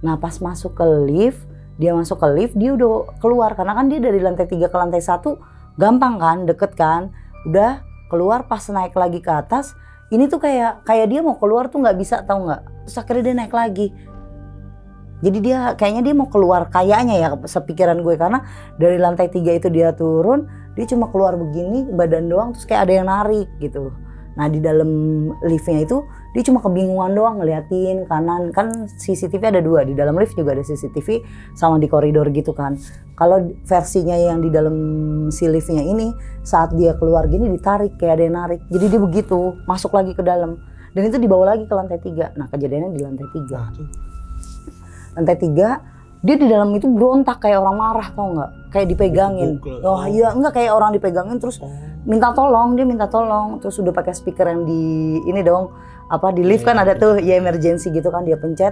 [SPEAKER 1] Nah pas masuk ke lift, dia udah keluar karena kan dia dari lantai 3 ke lantai 1 gampang kan, deket kan. Udah keluar, pas naik lagi ke atas, ini tuh kayak dia mau keluar tuh nggak bisa, tahu nggak? Terus akhirnya dia naik lagi. Jadi kayaknya dia mau keluar, kayaknya ya sepikiran gue, karena dari lantai 3 itu dia turun, dia cuma keluar begini badan doang, terus kayak ada yang narik gitu. Nah di dalam liftnya itu dia cuma kebingungan doang ngeliatin kanan, kan CCTV ada 2, di dalam lift juga ada CCTV sama di koridor gitu kan. Kalau versinya yang di dalam si liftnya ini, saat dia keluar gini ditarik kayak ada yang narik, jadi dia begitu masuk lagi ke dalam dan itu dibawa lagi ke lantai 3. Nah kejadiannya di lantai 3. Lantai 3 dia di dalam itu berontak kayak orang marah, tau nggak? Kayak dipegangin. Oh iya, enggak, kayak orang dipegangin terus minta tolong, terus udah pakai speaker yang di ini dong, apa di lift kan ada tuh ya emergency gitu kan, dia pencet.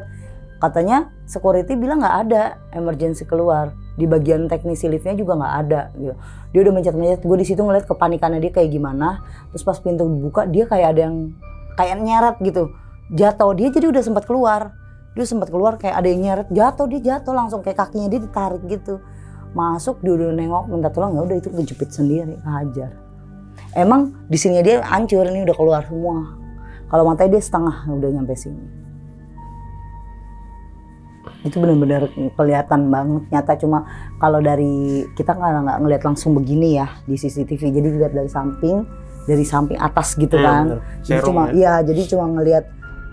[SPEAKER 1] Katanya security bilang nggak ada emergency keluar, di bagian teknisi liftnya juga nggak ada gitu. Dia udah mencet, gue di situ ngeliat kepanikannya dia kayak gimana. Terus pas pintu dibuka dia kayak ada yang kayak nyeret gitu, jatuh dia, jadi udah sempat keluar. Dia sempat keluar kayak ada yang nyeret, dia jatuh langsung kayak kakinya dia ditarik gitu. Masuk dia udah nengok minta tolong, ya udah itu kejepit sendiri, hajar. Emang di sini dia hancur, ini udah keluar semua. Kalau matanya dia setengah udah nyampe sini. Itu benar-benar kelihatan banget nyata, cuma kalau dari kita nggak ngelihat langsung begini ya di CCTV, jadi lihat dari samping atas gitu kan. Jadi cuma ngelihat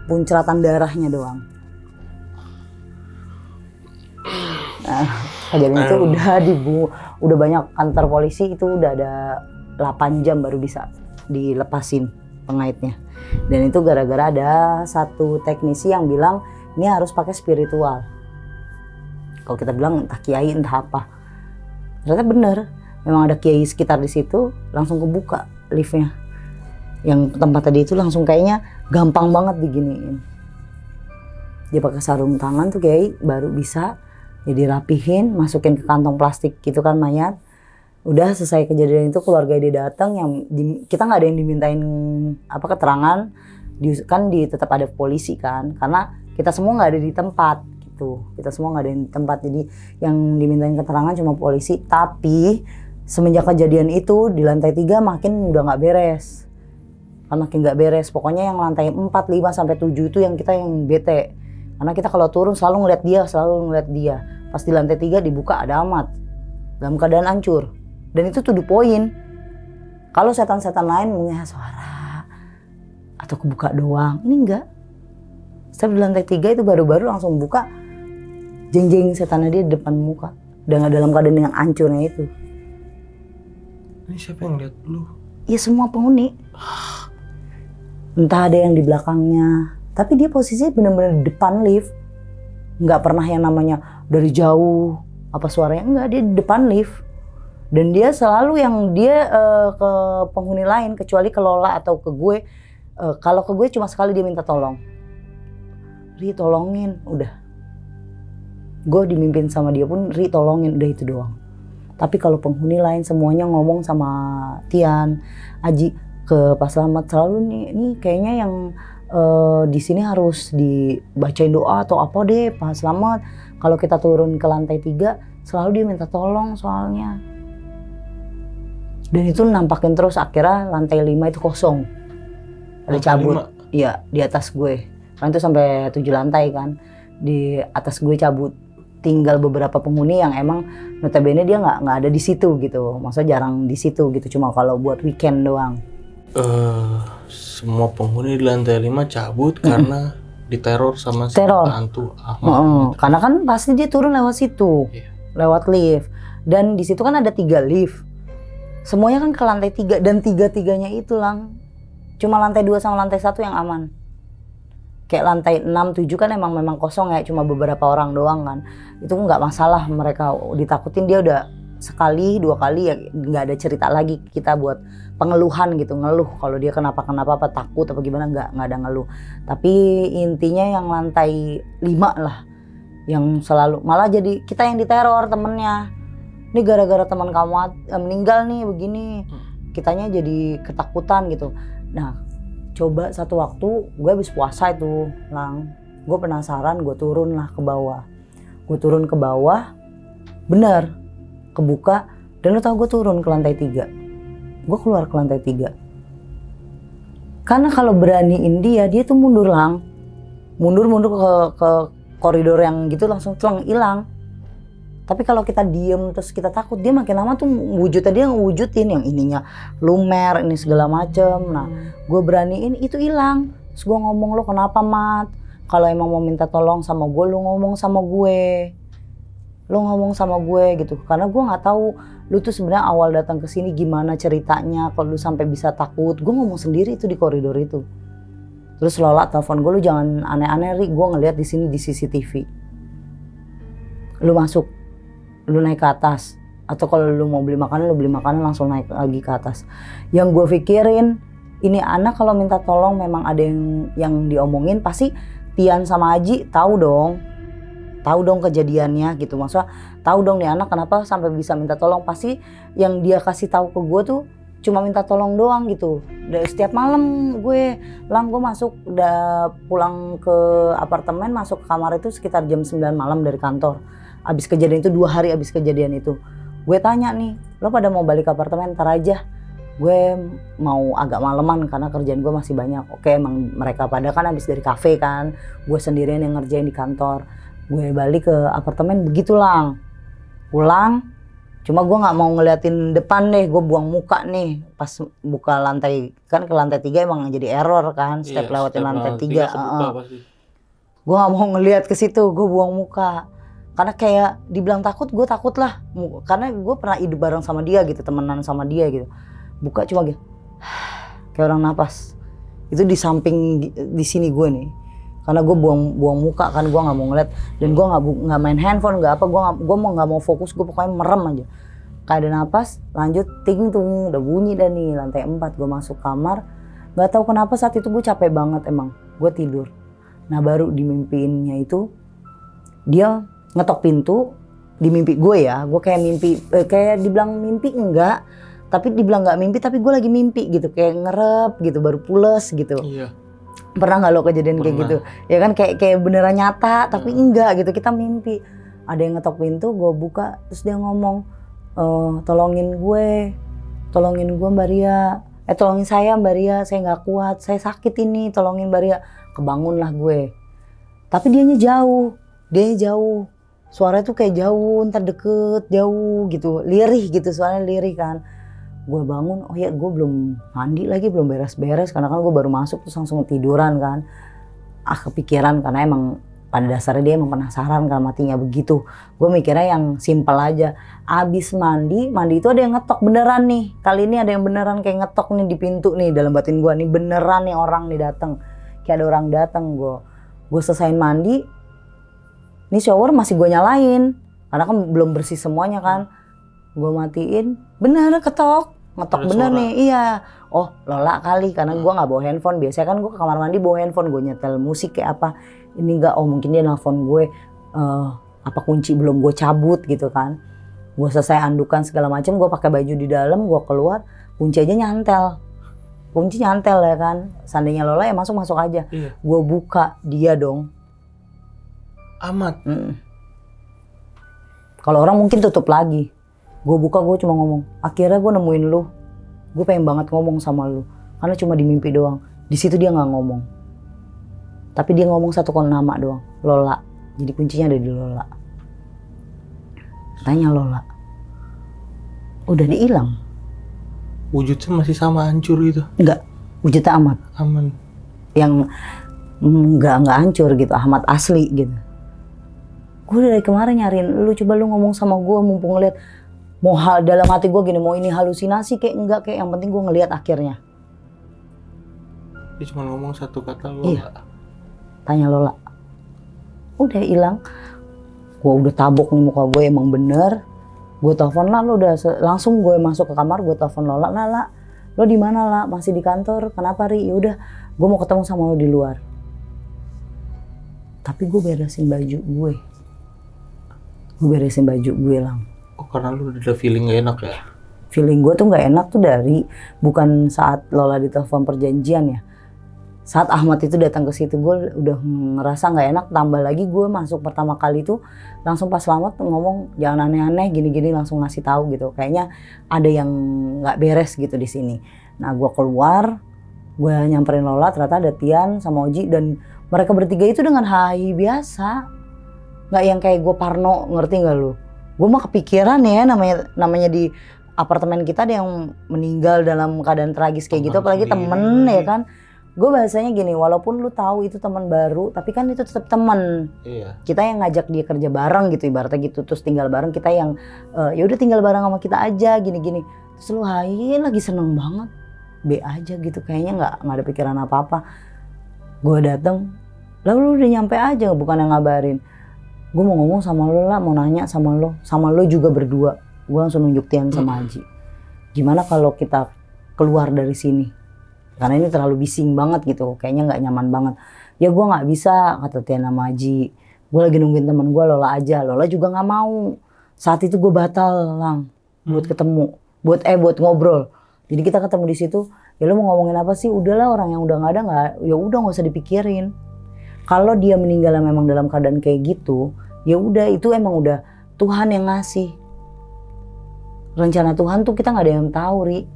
[SPEAKER 1] puncratan darahnya doang. Nah, kejadian itu udah banyak kantor polisi, itu udah ada 8 jam baru bisa dilepasin pengaitnya. Dan itu gara-gara ada satu teknisi yang bilang ini harus pakai spiritual. Kalau kita bilang entah kiai entah apa, ternyata bener, memang ada kiai sekitar di situ, langsung kebuka liftnya. Yang tempat tadi itu langsung kayaknya gampang banget diginiin. Dia pakai sarung tangan tuh kiai baru bisa, jadi rapihin, masukin ke kantong plastik gitu kan mayat. Udah selesai kejadian itu keluarga dia datang, kita nggak ada yang dimintain keterangan, tetap ada polisi kan, karena kita semua nggak ada di tempat gitu, kita semua nggak ada di tempat, jadi yang dimintain keterangan cuma polisi. Tapi semenjak kejadian itu di lantai 3 makin udah nggak beres, makin nggak beres. Pokoknya yang lantai 4, 5 sampai 7 itu yang kita yang bete, karena kita kalau turun selalu ngeliat dia. Pas di lantai 3 dibuka ada Ahmad dalam keadaan hancur. Dan itu to the point. Kalau setan-setan lain punya suara atau kebuka doang, ini enggak. Saya di lantai 3 itu baru-baru langsung buka, jeng-jeng setannya dia di depan muka dengan dalam keadaan yang hancurnya itu.
[SPEAKER 2] Ini siapa yang lihat lu?
[SPEAKER 1] Ya semua penghuni. Entah ada yang di belakangnya, tapi dia posisinya benar-benar di depan lift. Nggak pernah yang namanya dari jauh apa suaranya, enggak, dia di depan lift. Dan dia selalu yang dia ke penghuni lain, kecuali ke Lola atau ke gue. Kalau ke gue cuma sekali dia minta tolong. Ri tolongin, udah. Gue dimimpin sama dia pun Ri tolongin, udah itu doang. Tapi kalau penghuni lain semuanya ngomong sama Tian, Aji, ke Pak Slamet selalu nih kayaknya yang di sini harus dibacain doa atau apa deh Pak Slamet. Kalau kita turun ke lantai 3 selalu dia minta tolong soalnya. Dan itu nampakin terus, akhirnya lantai 5 itu kosong. Ada cabut. Iya, di atas gue. Karena itu sampai 7 lantai kan. Di atas gue cabut. Tinggal beberapa penghuni yang emang notabene dia nggak ada di situ gitu. Maksudnya jarang di situ gitu. Cuma kalau buat weekend doang.
[SPEAKER 2] Semua penghuni di lantai 5 cabut karena diteror sama si hantu Ahmad.
[SPEAKER 1] Karena kan pasti dia turun lewat situ. Iya. Lewat lift. Dan di situ kan ada 3 lift. Semuanya kan ke lantai 3 dan 3-3-nya itu lang. Cuma lantai 2 sama lantai 1 yang aman. Kayak lantai 6, 7 kan memang kosong ya, cuma beberapa orang doang kan. Itu nggak masalah, mereka ditakutin dia udah sekali 2 kali ya, nggak ada cerita lagi kita buat pengeluhan gitu, ngeluh kalau dia kenapa apa takut apa gimana, nggak ada ngeluh. Tapi intinya yang lantai 5 lah yang selalu, malah jadi kita yang diteror temennya. Ini gara-gara teman kamu meninggal nih begini, kitanya jadi ketakutan gitu. Nah, coba satu waktu gue habis puasa itu lang, gue penasaran, gue turun lah ke bawah. Gue turun ke bawah, bener kebuka, dan lo tau gue turun ke lantai 3. Gue keluar ke lantai 3. Karena kalau beraniin dia tuh mundur lang, mundur ke koridor yang gitu langsung telang hilang. Tapi kalau kita diem terus kita takut, dia makin lama tuh wujudnya dia ngewujudin yang ininya lumer, ini segala macem. Nah, gue beraniin itu hilang. Terus gue ngomong, lo kenapa Mat? Kalau emang mau minta tolong sama gue, lo ngomong sama gue. Lo ngomong sama gue gitu. Karena gue nggak tahu lu tuh sebenarnya awal datang ke sini gimana ceritanya. Kalau lu sampai bisa takut, gue ngomong sendiri itu di koridor itu. Terus Lola telepon gue, lu jangan aneh-aneh Ri, gue ngeliat di sini di CCTV. Lu masuk. Lu naik ke atas, atau kalau lu mau beli makanan, lu beli makanan langsung naik lagi ke atas. Yang gue pikirin, ini anak kalau minta tolong memang ada yang diomongin, pasti Tian sama Aji tahu dong kejadiannya gitu. Maksudnya tahu dong nih anak kenapa sampai bisa minta tolong, pasti yang dia kasih tahu ke gue tuh cuma minta tolong doang gitu. Dan setiap malam gue masuk, udah pulang ke apartemen, masuk ke kamar itu sekitar jam 9 malam dari kantor. Abis kejadian itu 2 hari abis kejadian itu, gue tanya nih, lo pada mau balik ke apartemen? Ntar aja, gue mau agak maleman karena kerjaan gue masih banyak. Oke, emang mereka pada kan abis dari kafe kan, gue sendirian yang ngerjain di kantor. Gue balik ke apartemen begitu lang, pulang. Cuma gue nggak mau ngeliatin depan deh, gue buang muka nih. Pas buka lantai, kan ke lantai 3 emang jadi error kan, setiap lewatin lantai 3. Gue nggak mau ngeliat ke situ, gue buang muka. Karena kayak dibilang takut, gue takut lah. Karena gue pernah hidup bareng sama dia gitu, temenan sama dia gitu. Buka cuma gitu. kayak orang napas. Itu di samping di sini gue nih, karena gue buang muka kan, gue nggak mau ngeliat, dan gue nggak main handphone, nggak apa, gue nggak mau fokus, gue pokoknya merem aja. Kayak ada napas, lanjut ting tung, udah bunyi dah nih, lantai 4, gue masuk kamar, nggak tahu kenapa saat itu gue capek banget emang, gue tidur. Nah baru dimimpiinnya itu dia ngetok pintu di mimpi gue ya, gue kayak mimpi, kayak dibilang mimpi enggak. Tapi dibilang nggak mimpi, tapi gue lagi mimpi gitu, kayak ngerep gitu, baru pules gitu.
[SPEAKER 2] Iya.
[SPEAKER 1] Pernah nggak lo kejadian kayak gitu? Ya kan kayak beneran nyata, tapi enggak gitu, kita mimpi. Ada yang ngetok pintu, gue buka, terus dia ngomong, tolongin gue Mbak Ria. Tolongin saya Mbak Ria, saya nggak kuat, saya sakit ini, tolongin Mbak Ria. Kebangunlah gue. Tapi dianya jauh. Suaranya tuh kayak jauh, ntar deket, jauh gitu, lirih gitu, suaranya lirih kan. Gue bangun, oh ya gue belum mandi lagi, belum beres-beres karena kan gue baru masuk terus langsung tiduran kan. Kepikiran karena emang pada dasarnya dia emang penasaran kan matinya begitu. Gue mikirnya yang simpel aja. Abis mandi itu ada yang ngetok beneran nih. Kali ini ada yang beneran kayak ngetok nih di pintu nih dalam batin gue nih, beneran nih orang nih datang. Kayak ada orang datang. Gue selesaiin mandi. Ini shower masih gue nyalain karena kan belum bersih semuanya kan. Gue matiin, bener ketok. Ngetok bener nih, iya. Oh Lola kali, karena gue gak bawa handphone. Biasanya kan gue ke kamar mandi bawa handphone, gue nyetel musik kayak apa. Ini enggak, oh mungkin dia nelfon gue, apa kunci belum gue cabut gitu kan. Gue selesai andukan segala macam, gue pakai baju di dalam, gue keluar, kunci aja nyantel. Kunci nyantel ya kan, seandainya Lola ya masuk aja. Iya. Gue buka, dia dong.
[SPEAKER 2] Amat.
[SPEAKER 1] Kalau orang mungkin tutup lagi. Gue buka, gue cuma ngomong, akhirnya gue nemuin lu. Gue pengen banget ngomong sama lu, karena cuma di mimpi doang. Di situ dia nggak ngomong, tapi dia ngomong satu nama doang, Lola. Jadi kuncinya ada di Lola. Tanya Lola, udah dihilang.
[SPEAKER 2] Wujudnya masih sama, hancur gitu?
[SPEAKER 1] Enggak, wujudnya aman. Yang nggak hancur gitu, Ahmad asli gitu. Gue dari kemarin nyariin lu, coba lu ngomong sama gue mumpung ngeliat. Mau dalam hati gue gini, mau ini halusinasi kayak enggak, kayak yang penting gue ngelihat akhirnya.
[SPEAKER 2] Dia cuma ngomong satu kata Lola.
[SPEAKER 1] Iya. Tanya Lola. Udah hilang. Gue udah tabok nih muka gue, emang bener. Gue telepon lah, lo udah langsung gue masuk ke kamar, gue telepon Lola. Lala, lo di mana lah? Masih di kantor? Kenapa Ri? Yaudah, gue mau ketemu sama lo di luar. Tapi gue beresin baju gue. Lang.
[SPEAKER 2] Oh karena lu udah ada feeling gak enak ya?
[SPEAKER 1] Feeling gue tuh gak enak tuh dari bukan saat Lola ditelepon perjanjian ya. Saat Ahmad itu datang ke situ gue udah ngerasa gak enak. Tambah lagi gue masuk pertama kali tuh langsung pas selamat ngomong jangan aneh-aneh gini-gini, langsung ngasih tahu gitu. Kayaknya ada yang gak beres gitu di sini. Nah gue keluar, gue nyamperin Lola, ternyata ada Tian sama Oji dan mereka bertiga itu dengan hai biasa. Gak yang kayak gue parno, ngerti gak lu? Gue mah kepikiran ya, namanya di apartemen kita ada yang meninggal dalam keadaan tragis kayak gitu, apalagi temen ya kan. Gue bahasanya gini, walaupun lu tahu itu teman baru, tapi kan itu tetap teman. Iya. Kita yang ngajak dia kerja bareng gitu, ibaratnya gitu, terus tinggal bareng, kita yang ya udah tinggal bareng sama kita aja gini-gini. Terus lu hai lagi seneng banget, be aja gitu, kayaknya nggak ada pikiran apa-apa. Gue dateng, lalu lu udah nyampe aja, bukan yang ngabarin. Gue mau ngomong sama lo lah, mau nanya sama lo juga berdua. Gue langsung nunjuk Tian sama Haji. Gimana kalau kita keluar dari sini? Karena ini terlalu bising banget gitu, kayaknya nggak nyaman banget. Ya gue nggak bisa, kata Tian sama Haji. Gue lagi nungguin temen gue, Lola aja. Lola juga nggak mau. Saat itu gue batal Lang, buat ketemu, buat ngobrol. Jadi kita ketemu di situ. Ya lo mau ngomongin apa sih? Udahlah, orang yang udah nggak ada ya udah nggak usah dipikirin. Kalau dia meninggal memang dalam keadaan kayak gitu, ya udah itu emang udah Tuhan yang ngasih. Rencana Tuhan tuh kita nggak ada yang tahu, Ri.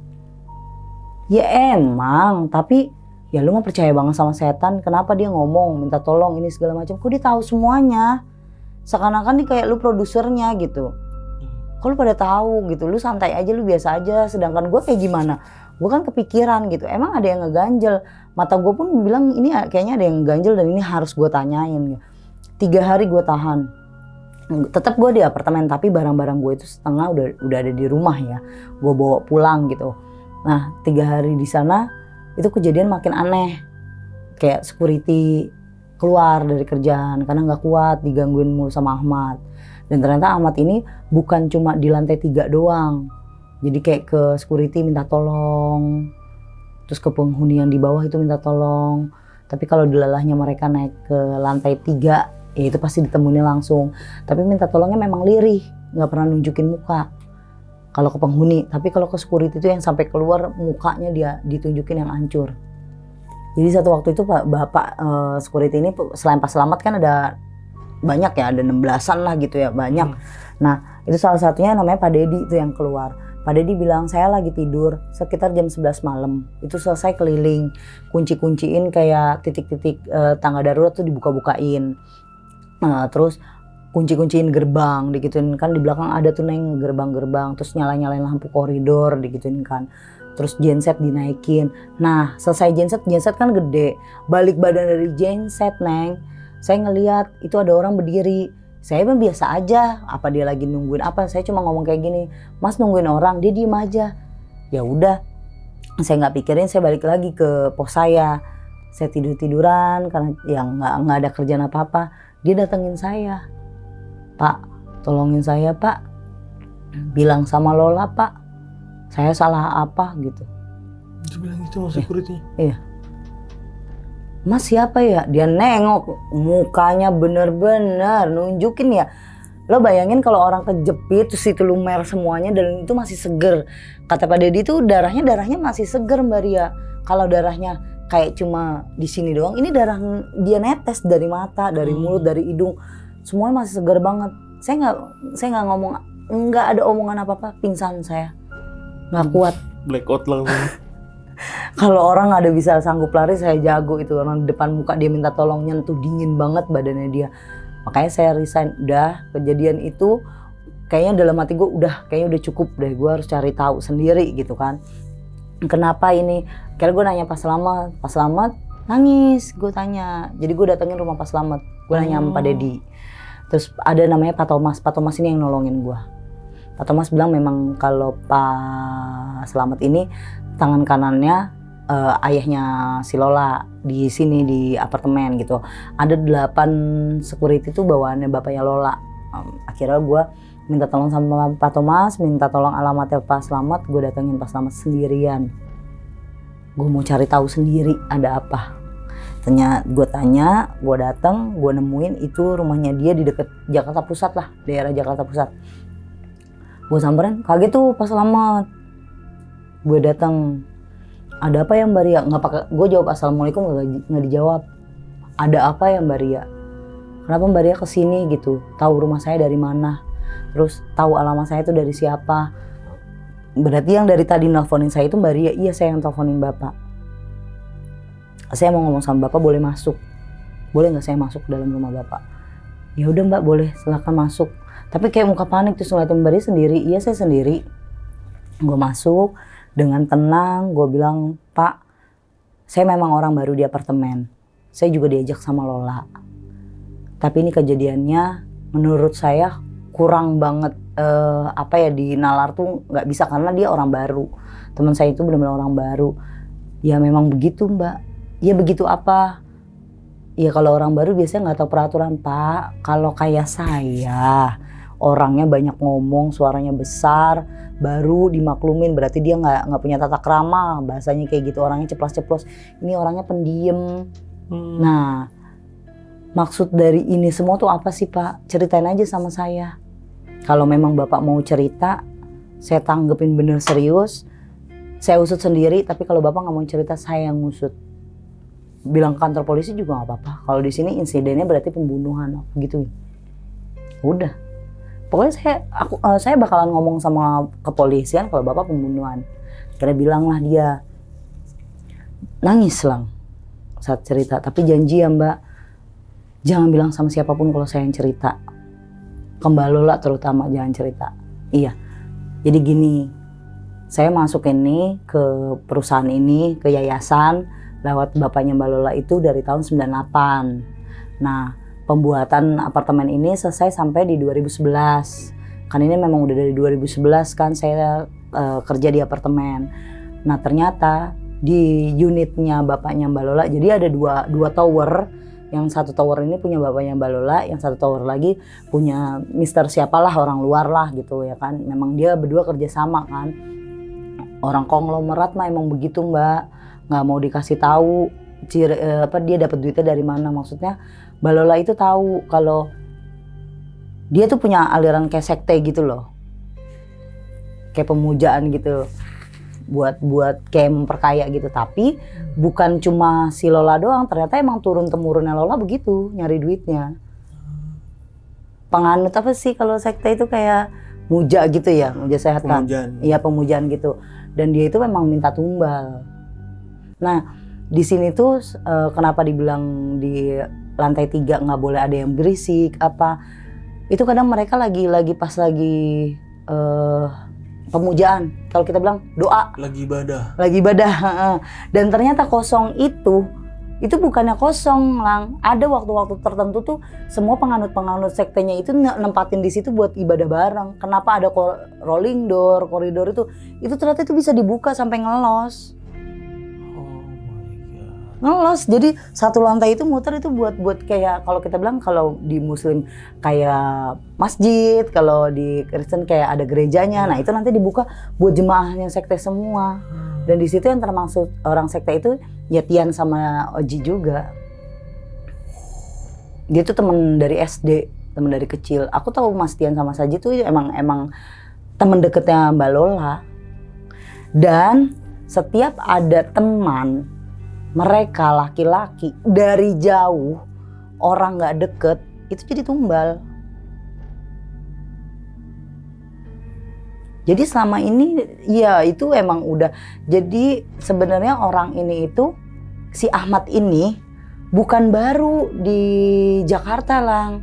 [SPEAKER 1] Ya emang, tapi ya lu mah percaya banget sama setan. Kenapa dia ngomong minta tolong ini segala macam? Kok dia tahu semuanya? Seakan-akan nih kayak lu produsernya gitu. Kok lu pada tahu gitu? Lu santai aja, lu biasa aja. Sedangkan gue kayak gimana? Gue kan kepikiran gitu, emang ada yang ngeganjel. Mata gue pun bilang ini kayaknya ada yang ngeganjel dan ini harus gue tanyain. 3 hari gue tahan. Tetap gue di apartemen, tapi barang-barang gue itu setengah udah ada di rumah ya. Gue bawa pulang gitu. Nah 3 hari di sana itu kejadian makin aneh. Kayak security keluar dari kerjaan karena nggak kuat digangguin mulu sama Ahmad. Dan ternyata Ahmad ini bukan cuma di lantai 3 doang. Jadi kayak ke security minta tolong, terus ke penghuni yang di bawah itu minta tolong. Tapi kalau dilalahnya mereka naik ke lantai 3, ya itu pasti ditemuin langsung. Tapi minta tolongnya memang lirih, nggak pernah nunjukin muka. Kalau ke penghuni, tapi kalau ke security itu yang sampai keluar mukanya dia ditunjukin yang hancur. Jadi satu waktu itu bapak security ini selain Pak Selamat kan ada banyak ya, ada 16-an lah gitu ya, banyak. Nah itu salah satunya namanya Pak Dedi itu yang keluar. Pak Dedi bilang saya lagi tidur sekitar jam 11 malam. Itu selesai keliling, kunci-kunciin kayak titik-titik tangga darurat tuh dibuka-bukain. Terus kunci-kunciin gerbang digituin kan, di belakang ada tuh neng gerbang-gerbang, terus nyala-nyalain lampu koridor digituin kan. Terus genset dinaikin. Nah selesai genset kan gede, balik badan dari genset neng, saya ngeliat itu ada orang berdiri. Saya mah biasa aja, apa dia lagi nungguin apa, saya cuma ngomong kayak gini, mas nungguin orang, dia diem aja. Ya udah, saya nggak pikirin, saya balik lagi ke pos saya tidur-tiduran karena yang nggak ada kerjaan apa-apa. Dia datengin saya, Pak tolongin saya Pak, bilang sama Lola Pak, saya salah apa gitu.
[SPEAKER 2] Dia bilang gitu mas security?
[SPEAKER 1] Iya. Mas siapa ya? Dia nengok, mukanya bener-bener nunjukin ya. Lo bayangin kalau orang kejepit terus itu lumer semuanya dan itu masih seger. Kata Pak Dedi tuh darahnya masih seger Mbak Ria. Kalau darahnya kayak cuma di sini doang, ini darah dia netes dari mata, dari mulut, dari hidung. Semuanya masih seger banget. Saya nggak ngomong, nggak ada omongan apa-apa, pingsan saya. Nggak kuat.
[SPEAKER 2] Blackout langsung.
[SPEAKER 1] Kalau orang ada bisa sanggup lari, saya jago itu. Orang depan muka dia minta tolong nyentuh, dingin banget badannya dia. Makanya saya resign. Udah kejadian itu kayaknya dalam hati gue kayaknya udah cukup deh. Gue harus cari tahu sendiri gitu kan. Kenapa ini? Kira gue nanya Pak Selamat nangis. Gue tanya. Jadi gue datengin rumah Pak Selamat. Gue nanya sama Pak Dedi. Terus ada namanya Pak Thomas. Pak Thomas ini yang nolongin gue. Pak Thomas bilang memang kalau Pak Selamat ini tangan kanannya ayahnya si Lola di sini di apartemen gitu. Ada 8 security itu bawaannya bapaknya Lola. Akhirnya gue minta tolong sama Pak Thomas, minta tolong alamatnya Pak Selamat. Gue datengin Pak Selamat sendirian. Gue mau cari tahu sendiri ada apa. Gue tanya, gue datang, gue nemuin itu rumahnya dia di dekat Jakarta Pusat lah, daerah Jakarta Pusat. Gue samperin, kaget tuh Pak Selamat. Gue datang, ada apa ya Mbak Ria? Nggak pakai, gue jawab assalamualaikum nggak dijawab. Ada apa ya Mbak Ria? Kenapa Mbak Ria kesini gitu? Tahu rumah saya dari mana? Terus tahu alamat saya itu dari siapa? Berarti yang dari tadi nelfonin saya itu Mbak Ria? Iya saya yang teleponin Bapak. Saya mau ngomong sama Bapak, boleh masuk? Boleh nggak saya masuk ke dalam rumah Bapak? Ya udah Mbak, boleh, silakan masuk. Tapi kayak muka panik terus ngeliatin Mbak Ria sendiri. Iya saya sendiri. Gue masuk dengan tenang, gue bilang, Pak, saya memang orang baru di apartemen. Saya juga diajak sama Lola. Tapi ini kejadiannya menurut saya kurang banget di nalar tuh nggak bisa karena dia orang baru. Teman saya itu benar-benar orang baru. Ya memang begitu Mbak. Ya begitu apa? Ya kalau orang baru biasanya nggak tahu peraturan Pak. Kalau kayak saya, orangnya banyak ngomong, suaranya besar, baru dimaklumin berarti dia nggak punya tata krama, bahasanya kayak gitu, orangnya ceplos-ceplos. Ini orangnya pendiam. Nah, maksud dari ini semua tuh apa sih Pak? Ceritain aja sama saya. Kalau memang Bapak mau cerita, saya tanggepin bener serius. Saya usut sendiri, tapi kalau Bapak nggak mau cerita, saya yang ngusut. Bilang ke kantor polisi juga nggak apa-apa. Kalau di sini insidennya berarti pembunuhan, gitu. Udah. Pokoknya saya bakalan ngomong sama kepolisian kalau Bapak pembunuhan. Karena bilang lah dia. Nangis lang saat cerita. Tapi janji ya Mbak, jangan bilang sama siapapun kalau saya yang cerita. Ke Mbak Lola terutama jangan cerita. Iya. Jadi gini, saya masuk ini ke perusahaan ini, ke yayasan lewat bapaknya Mbak Lola itu dari tahun 98. Nah, pembuatan apartemen ini selesai sampai di 2011. Kan ini memang udah dari 2011 kan saya kerja di apartemen. Nah ternyata di unitnya bapaknya Mbak Lola. Jadi ada dua tower. Yang satu tower ini punya bapaknya Mbak Lola, yang satu tower lagi punya Mister siapalah, orang luar lah gitu ya kan. Memang dia berdua kerja sama kan. Orang konglomerat mah emang begitu Mbak, nggak mau dikasih tahu dia dapat duitnya dari mana. Maksudnya Mbak Lola itu tahu kalau dia tuh punya aliran kayak sekte gitu loh, kayak pemujaan gitu, buat kayak memperkaya gitu. Tapi bukan cuma si Lola doang, ternyata emang turun temurunnya Lola begitu nyari duitnya. Penganut apa sih kalau sekte itu, kayak muja gitu ya, muja sehat kan? Iya, pemujaan gitu. Dan dia itu memang minta tumbal. Nah di sini tuh kenapa dibilang di lantai 3 nggak boleh ada yang berisik apa? Itu kadang mereka lagi pas lagi pemujaan, kalau kita bilang doa, lagi ibadah. Dan ternyata kosong itu bukannya kosong Lang, ada waktu-waktu tertentu tuh semua penganut sektenya itu nempatin di situ buat ibadah bareng. Kenapa ada rolling door, koridor itu ternyata itu bisa dibuka sampai ngelos. Ngelos, jadi satu lantai itu muter itu buat kayak, kalau kita bilang kalau di Muslim kayak masjid, kalau di Kristen kayak ada gerejanya. Nah itu nanti dibuka buat jemaahnya sekte semua. Dan di situ yang termasuk orang sekte itu ya Tian sama Oji juga. Dia tuh temen dari SD, temen dari kecil. Aku tahu Mas Tian sama Saji tuh emang temen deketnya Mbak Lola. Dan setiap ada teman mereka laki-laki dari jauh, orang nggak deket, itu jadi tumbal. Jadi selama ini ya itu emang udah. Jadi sebenarnya orang ini itu, si Ahmad ini bukan baru di Jakarta Lang.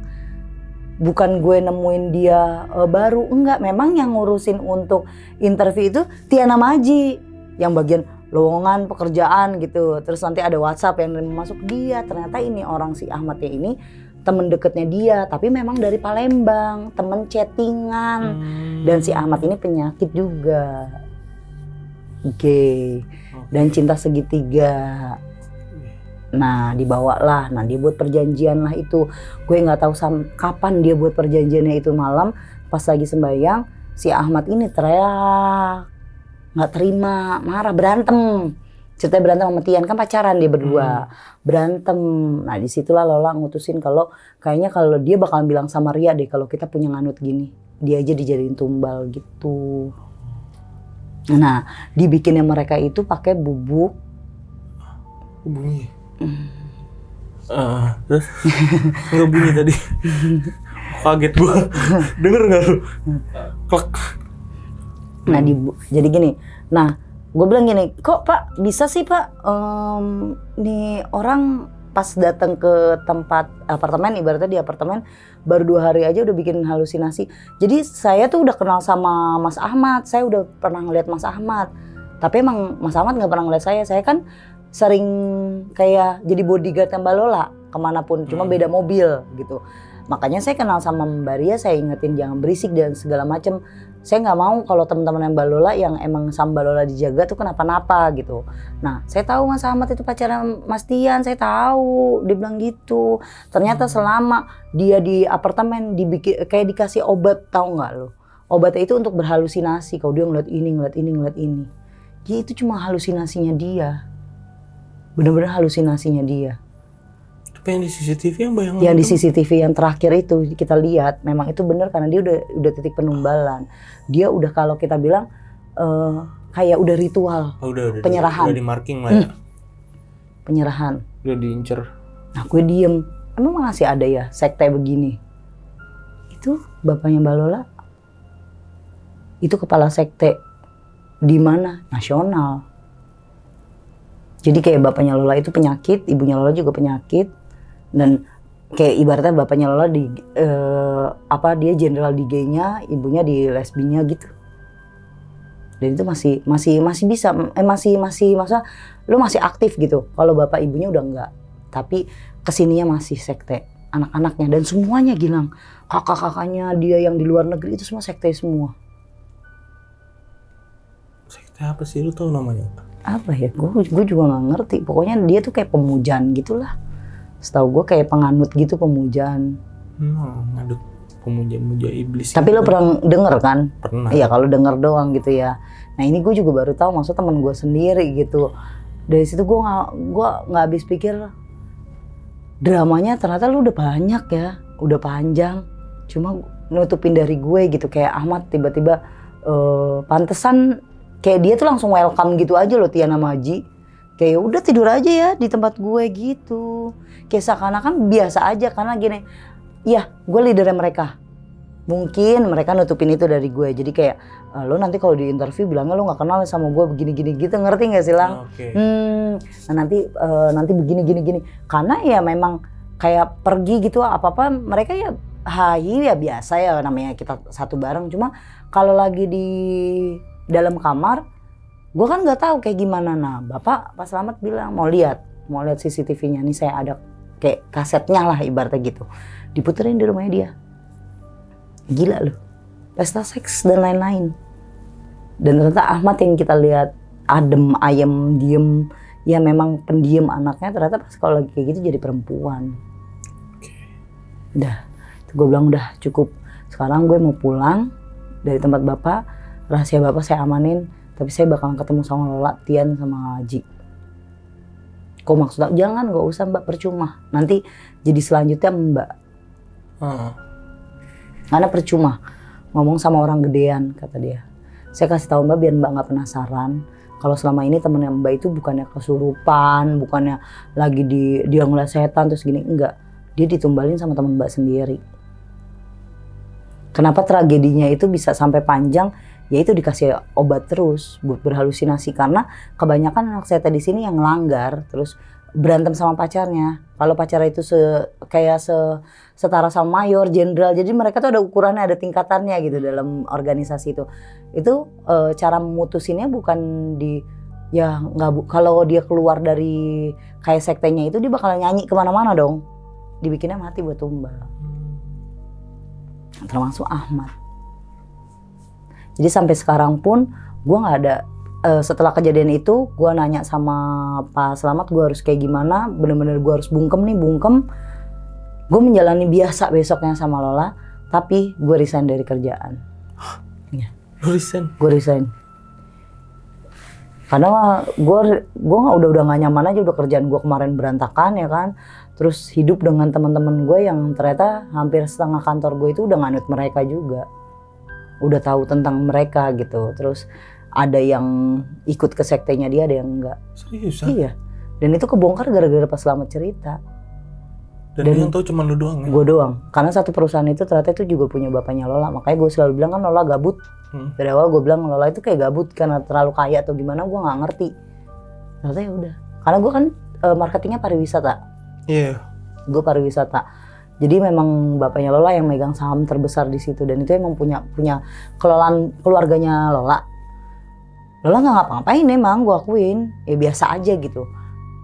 [SPEAKER 1] Bukan gue nemuin dia baru, enggak. Memang yang ngurusin untuk interview itu Tiana Maji, yang bagian lowongan pekerjaan gitu. Terus nanti ada WhatsApp yang masuk dia. Ternyata ini orang si Ahmadnya ini temen deketnya dia, tapi memang dari Palembang, temen chattingan. Dan si Ahmad ini penyakit juga, gay, dan cinta segitiga. Nah dibawalah, nah dia buat perjanjian lah itu. Gue nggak tahu kapan dia buat perjanjiannya itu, malam pas lagi sembahyang si Ahmad ini teriak, nggak terima, marah, berantem. Ceritanya berantem sama Tian, kan pacaran dia berdua. Berantem. Nah disitulah Lola ngutusin kalau kayaknya kalau dia bakal bilang sama Ria deh, kalau kita punya nganut gini, dia aja dijadiin tumbal gitu. Nah dibikinnya mereka itu pakai bubuk.
[SPEAKER 2] Bunyi. Terus nggak bunyi tadi. Kaget gua. Denger nggak lu? Klek.
[SPEAKER 1] Nah jadi gini, nah gue bilang gini, kok Pak bisa sih Pak, nih orang pas datang ke tempat apartemen, ibaratnya di apartemen baru 2 hari aja udah bikin halusinasi. Jadi saya tuh udah kenal sama Mas Ahmad, saya udah pernah ngeliat Mas Ahmad, tapi emang Mas Ahmad nggak pernah ngeliat saya kan sering kayak jadi bodyguard Mbak Lola kemanapun, cuma beda mobil gitu. Makanya saya kenal sama Mbak Ria, saya ingetin jangan berisik dan segala macem. Saya nggak mau kalau teman-teman yang Mbak Lola yang emang sama Mbak Lola dijaga tuh kenapa-napa gitu. Nah saya tahu Mas Ahmad itu pacaran Mas Tian, saya tahu, dia bilang gitu. Ternyata selama dia di apartemen dibikin kayak dikasih obat, tahu nggak lo? Obatnya itu untuk berhalusinasi, kalau dia ngeliat ini. Jadi itu cuma halusinasinya dia, bener-bener halusinasinya dia.
[SPEAKER 2] Tapi yang di CCTV yang bayang.
[SPEAKER 1] Yang di CCTV yang terakhir itu kita lihat memang itu benar, karena dia udah titik penumbalan. Dia udah, kalau kita bilang kayak udah ritual. Penyerahan.
[SPEAKER 2] Udah di marking lah ya.
[SPEAKER 1] Penyerahan.
[SPEAKER 2] Udah diincer.
[SPEAKER 1] Nah gue diem. Emang masih ada ya sekte begini? Itu bapaknya Mbak Lola. Itu kepala sekte di mana? Nasional. Jadi kayak bapaknya Lola itu penyakit, ibunya Lola juga penyakit. Dan kayak ibaratnya bapaknya Lola di dia jenderal di gay-nya, ibunya di lesbinya gitu. Dan itu masih bisa, masa lu masih aktif gitu. Kalau bapak ibunya udah enggak, tapi kesininya masih sekte anak-anaknya, dan semuanya Gilang, kakak-kakaknya dia yang di luar negeri itu semua sekte semua.
[SPEAKER 2] Sekte apa sih, lu tahu namanya?
[SPEAKER 1] apa ya, gue juga nggak ngerti. Pokoknya dia tuh kayak pemujaan gitulah. Setahu gue kayak penganut gitu, pemujaan.
[SPEAKER 2] Ngadut pemuja-muja iblis.
[SPEAKER 1] Tapi lo pernah denger kan?
[SPEAKER 2] Pernah.
[SPEAKER 1] Iya, kalau denger doang gitu ya. Nah ini gue juga baru tahu, maksud temen gue sendiri gitu. Dari situ gue nggak habis pikir, dramanya ternyata lu udah banyak ya, udah panjang. Cuma nutupin dari gue gitu, kayak Ahmad tiba-tiba pantesan kayak dia tuh langsung welcome gitu aja loh Tiana Maji. Kayak udah tidur aja ya di tempat gue gitu. Kayak seakan-akan biasa aja karena gini, iya gue leadernya mereka. Mungkin mereka nutupin itu dari gue. Jadi kayak lo nanti kalau di interview bilangnya lo nggak kenal sama gue begini-gini gitu, ngerti nggak sih Lang?
[SPEAKER 2] Oke.
[SPEAKER 1] Nah nanti begini-gini. Karena ya memang kayak pergi gitu apa-apa mereka ya ya biasa ya, namanya kita satu bareng. Cuma kalau lagi di dalam kamar, gue kan nggak tahu kayak gimana. Nah bapak Pak Slamet bilang mau lihat CCTV-nya nih, saya ada kayak kasetnya lah ibaratnya gitu, diputerin di rumahnya dia. Gila loh, pesta seks dan lain-lain. Dan ternyata Ahmad yang kita lihat adem ayem diem, ya memang pendiam anaknya, ternyata pas kalau lagi kayak gitu jadi perempuan. Udah, gue bilang udah cukup. Sekarang gue mau pulang dari tempat bapak, rahasia bapak saya amanin. Tapi saya bakalan ketemu sama Lola, Tian, sama Haji. Kok maksudnya? Jangan, gak usah mbak, percuma. Nanti jadi selanjutnya mbak. Karena percuma ngomong sama orang gedean, kata dia. Saya kasih tahu mbak biar mbak gak penasaran. Kalau selama ini temennya mbak itu bukannya kesurupan, bukannya lagi dia ngeliat setan terus gini, enggak. Dia ditumbalin sama temen mbak sendiri. Kenapa tragedinya itu bisa sampai panjang? Ya itu dikasih obat terus buat berhalusinasi, karena kebanyakan anak setan di sini yang ngelanggar terus berantem sama pacarnya. Kalau pacarnya itu setara sama mayor, jenderal, jadi mereka tuh ada ukurannya, ada tingkatannya gitu dalam organisasi itu. Itu cara memutusinnya bukan di ya nggak, kalau dia keluar dari kayak sektenya itu dia bakal nyanyi kemana-mana dong, dibikinnya mati buat tumbal, termasuk Ahmad. Jadi sampai sekarang pun gue nggak ada, setelah kejadian itu gue nanya sama Pak Slamet gue harus kayak gimana, bener-bener gue harus bungkem. Gue menjalani biasa besoknya sama Lola, tapi gue resign dari kerjaan. Ya.
[SPEAKER 2] Lu resign?
[SPEAKER 1] Gue resign. Karena gue udah gak nyaman aja, udah kerjaan gue kemarin berantakan ya kan. Terus hidup dengan teman-teman gue yang ternyata hampir setengah kantor gue itu udah nganut mereka juga. Udah tahu tentang mereka gitu. Terus ada yang ikut ke sektenya dia, ada yang enggak.
[SPEAKER 2] Seriusan?
[SPEAKER 1] Iya. Dan itu kebongkar gara-gara Pas Slamet cerita.
[SPEAKER 2] Dan yang tahu cuma lu doang ya?
[SPEAKER 1] Gue doang. Karena satu perusahaan itu ternyata itu juga punya bapaknya Lola. Makanya gue selalu bilang kan Lola gabut. Dari awal gue bilang Lola itu kayak gabut karena terlalu kaya atau gimana, gue nggak ngerti. Ternyata ya udah. Karena gue kan marketingnya pariwisata.
[SPEAKER 2] Iya.
[SPEAKER 1] Gue pariwisata. Jadi memang bapaknya Lola yang megang saham terbesar di situ, dan itu emang punya kelolaan keluarganya Lola. Lola nggak ngapa-ngapain emang, gue akuin, ya biasa aja gitu.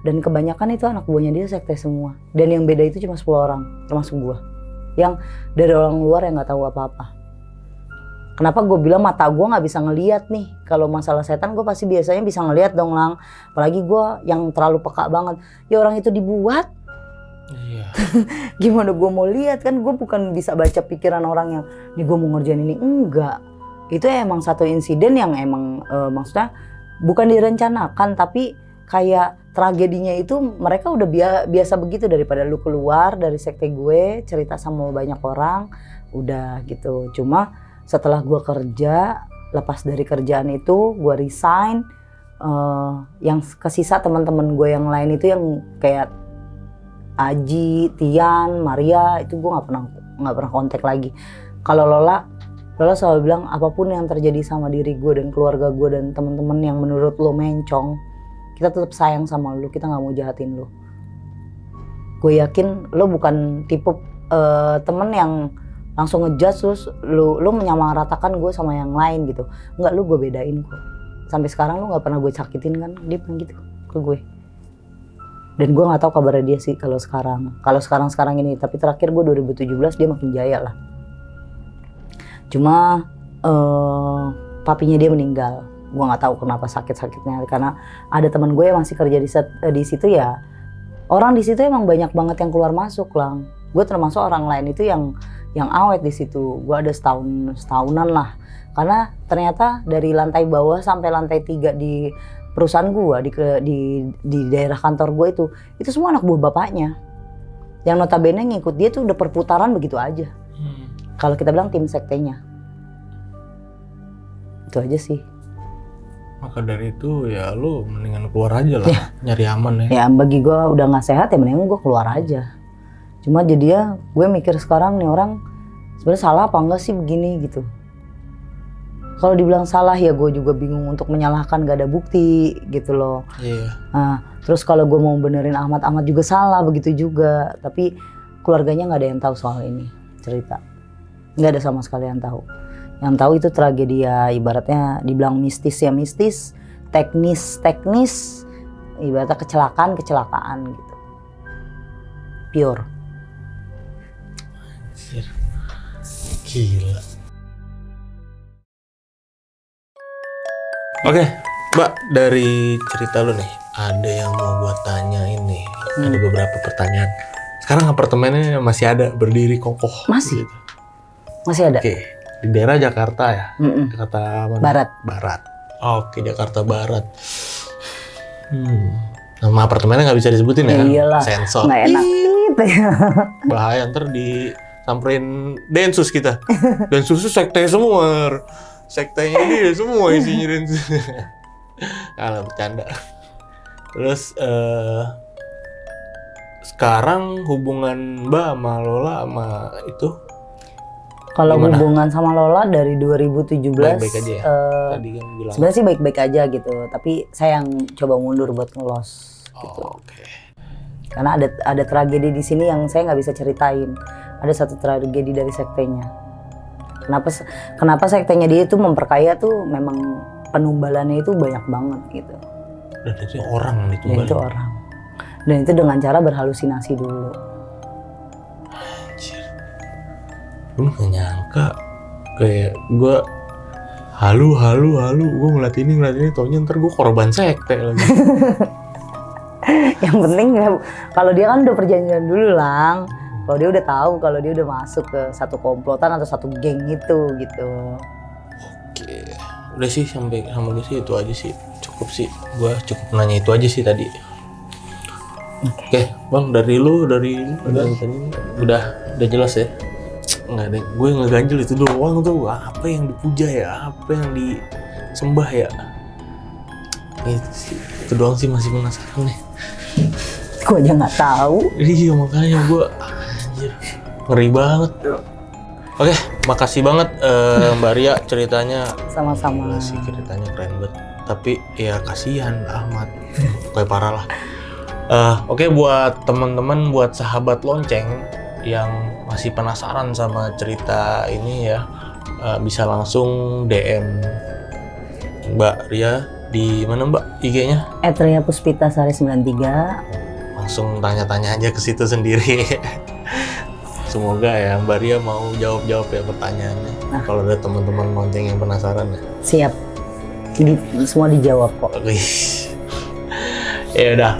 [SPEAKER 1] Dan kebanyakan itu anak buahnya dia sekte semua. Dan yang beda itu cuma 10 orang, termasuk gue. Yang dari orang luar yang nggak tahu apa-apa. Kenapa gue bilang mata gue nggak bisa ngelihat nih? Kalau masalah setan gue pasti biasanya bisa ngelihat dong Lang. Apalagi gue yang terlalu peka banget. Ya orang itu dibuat.
[SPEAKER 2] Iya.
[SPEAKER 1] Gimana gue mau lihat kan? Gue bukan bisa baca pikiran orang yang nih gue mau ngerjain ini, enggak. Itu emang satu insiden yang emang maksudnya bukan direncanakan, tapi kayak tragedinya itu mereka udah biasa begitu, daripada lu keluar dari sekte gue cerita sama banyak orang udah gitu. Cuma setelah gue kerja, lepas dari kerjaan itu gue resign, yang kesisa teman-teman gue yang lain itu yang kayak Aji, Tian, Maria itu gue nggak pernah kontak lagi. Kalau Lola selalu bilang apapun yang terjadi sama diri gue dan keluarga gue dan teman-teman yang menurut lo mencong, kita tetap sayang sama lo, kita nggak mau jahatin lo. Gue yakin lo bukan tipe temen yang langsung ngejudge terus lo menyamaratakan gue sama yang lain gitu. Enggak, lo gue bedain kok. Sampai sekarang lo nggak pernah gue sakitin kan, dia bilang gitu ke gue. Dan gue nggak tahu kabarnya dia sih kalau sekarang ini. Tapi terakhir gue 2017 dia makin jaya lah. Cuma papinya dia meninggal Gue nggak tahu kenapa sakitnya, karena ada teman gue yang masih kerja di situ ya. Orang di situ emang banyak banget yang keluar masuk Lang. Gue termasuk orang lain itu yang awet di situ. Gue ada setahunan lah. Karena ternyata dari lantai bawah sampai lantai 3 di perusahaan gue di daerah kantor gue itu semua anak buah bapaknya. Yang notabene ngikut dia tuh udah perputaran begitu aja. Kalau kita bilang tim sektenya. Itu aja sih.
[SPEAKER 2] Maka dari itu ya lu mendingan keluar aja lah, nyari aman ya.
[SPEAKER 1] Ya bagi gue udah nggak sehat ya mendingan gue keluar aja. Cuma jadinya gue mikir sekarang nih orang sebenarnya salah apa enggak sih begini gitu. Kalau dibilang salah ya gue juga bingung untuk menyalahkan, gak ada bukti gitu loh.
[SPEAKER 2] Iya.
[SPEAKER 1] Nah, terus kalau gue mau benerin Ahmad juga salah begitu juga. Tapi keluarganya nggak ada yang tahu soal ini cerita. Nggak ada sama sekali yang tahu. Yang tahu itu tragedi ya, ibaratnya dibilang mistis ya mistis, teknis, ibaratnya kecelakaan gitu. Pure.
[SPEAKER 2] Anjir. Gila. Oke, Mbak, dari cerita lu nih, ada yang mau gua tanya ini. Ada beberapa pertanyaan. Sekarang apartemennya masih ada, berdiri kokoh.
[SPEAKER 1] Masih?
[SPEAKER 2] Gitu.
[SPEAKER 1] Masih ada?
[SPEAKER 2] Oke, di daerah Jakarta ya? Jakarta mana?
[SPEAKER 1] Barat.
[SPEAKER 2] Oke, Jakarta Barat. Nama apartemennya nggak bisa disebutin ya?
[SPEAKER 1] Iyalah,
[SPEAKER 2] sensor.
[SPEAKER 1] nggak enak.
[SPEAKER 2] Bahaya, ntar disamperin Densus kita. Densus itu sekte semua. Sektenya dia semua isinya Densus. Kalah bercanda. Terus sekarang hubungan Mbak sama Lola sama itu?
[SPEAKER 1] Kalau
[SPEAKER 2] gimana?
[SPEAKER 1] hubungan sama Lola dari 2017
[SPEAKER 2] Baik-baik aja ya? Tadi kan bilang.
[SPEAKER 1] sebenarnya sih baik-baik aja gitu, tapi saya yang coba mundur buat ngelos gitu.
[SPEAKER 2] Oke.
[SPEAKER 1] Karena ada tragedi di sini yang saya nggak bisa ceritain. Ada satu tragedi dari sektenya. Kenapa sektenya dia itu memperkaya tuh memang penumbalannya itu banyak banget gitu.
[SPEAKER 2] Dan itu orang yang
[SPEAKER 1] Dan
[SPEAKER 2] ditumbalin.
[SPEAKER 1] itu orang. Dan itu dengan cara berhalusinasi dulu.
[SPEAKER 2] Anjir. Gue gak nyangka kayak gue halu gue ngeliat ini taunya ntar gue korban sekte lagi.
[SPEAKER 1] Yang penting ya, kalau dia kan udah perjanjian dulu Lang. Kalau dia udah tahu kalau dia udah masuk ke satu komplotan atau satu geng gitu.
[SPEAKER 2] Oke, udah sih sama gue sih itu aja sih, cukup sih. Gue cukup nanya itu aja sih tadi. Oke, Bang, dari lu tadi udah jelas ya. Nggak ada, gue ngeganjel itu doang tuh. Apa yang dipuja ya, apa yang disembah ya. Itu doang sih, masih penasaran nih.
[SPEAKER 1] Gue aja nggak tahu.
[SPEAKER 2] Iya, makanya gue anjir, ngeri banget. Oke, makasih banget Mbak Ria ceritanya.
[SPEAKER 1] Sama-sama.
[SPEAKER 2] Gila sih, ceritanya keren banget. Tapi ya kasihan Ahmad, kayak parah lah. Oke, buat teman-teman, buat sahabat lonceng yang masih penasaran sama cerita ini ya, bisa langsung DM Mbak Ria di mana Mbak IG-nya?
[SPEAKER 1] @riapuspitasari 93.
[SPEAKER 2] Langsung tanya-tanya aja ke situ sendiri. Semoga ya Mbak Ria mau jawab ya pertanyaannya. Kalau ada teman-teman lonceng yang penasaran ya.
[SPEAKER 1] Siap. Semua dijawab kok.
[SPEAKER 2] Oke. Ya udah.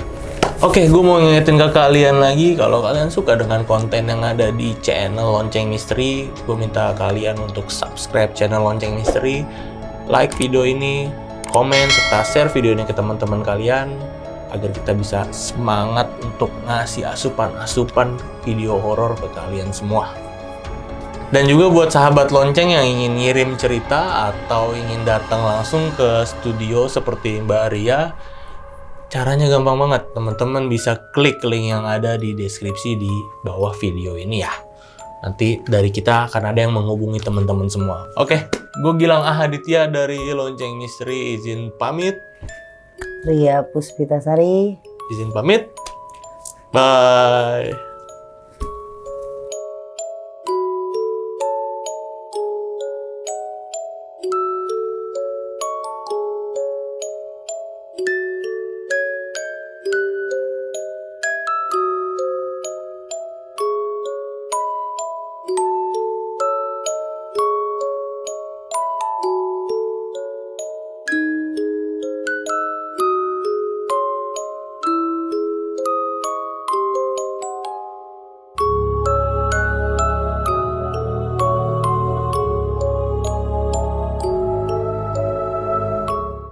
[SPEAKER 2] Oke, gue mau ngingetin ke kalian lagi, kalau kalian suka dengan konten yang ada di channel Lonceng Misteri, gue minta kalian untuk subscribe channel Lonceng Misteri, like video ini, komen, serta share video ini ke teman-teman kalian, agar kita bisa semangat untuk ngasih asupan-asupan video horor ke kalian semua. Dan juga buat sahabat lonceng yang ingin ngirim cerita atau ingin datang langsung ke studio seperti Mbak Ria, caranya gampang banget. Teman-teman bisa klik link yang ada di deskripsi di bawah video ini ya. Nanti dari kita akan ada yang menghubungi teman-teman semua. Oke, gue Gilang Ahaditya dari Lonceng Misteri izin pamit.
[SPEAKER 1] Ria Puspitasari.
[SPEAKER 2] Izin pamit. Bye.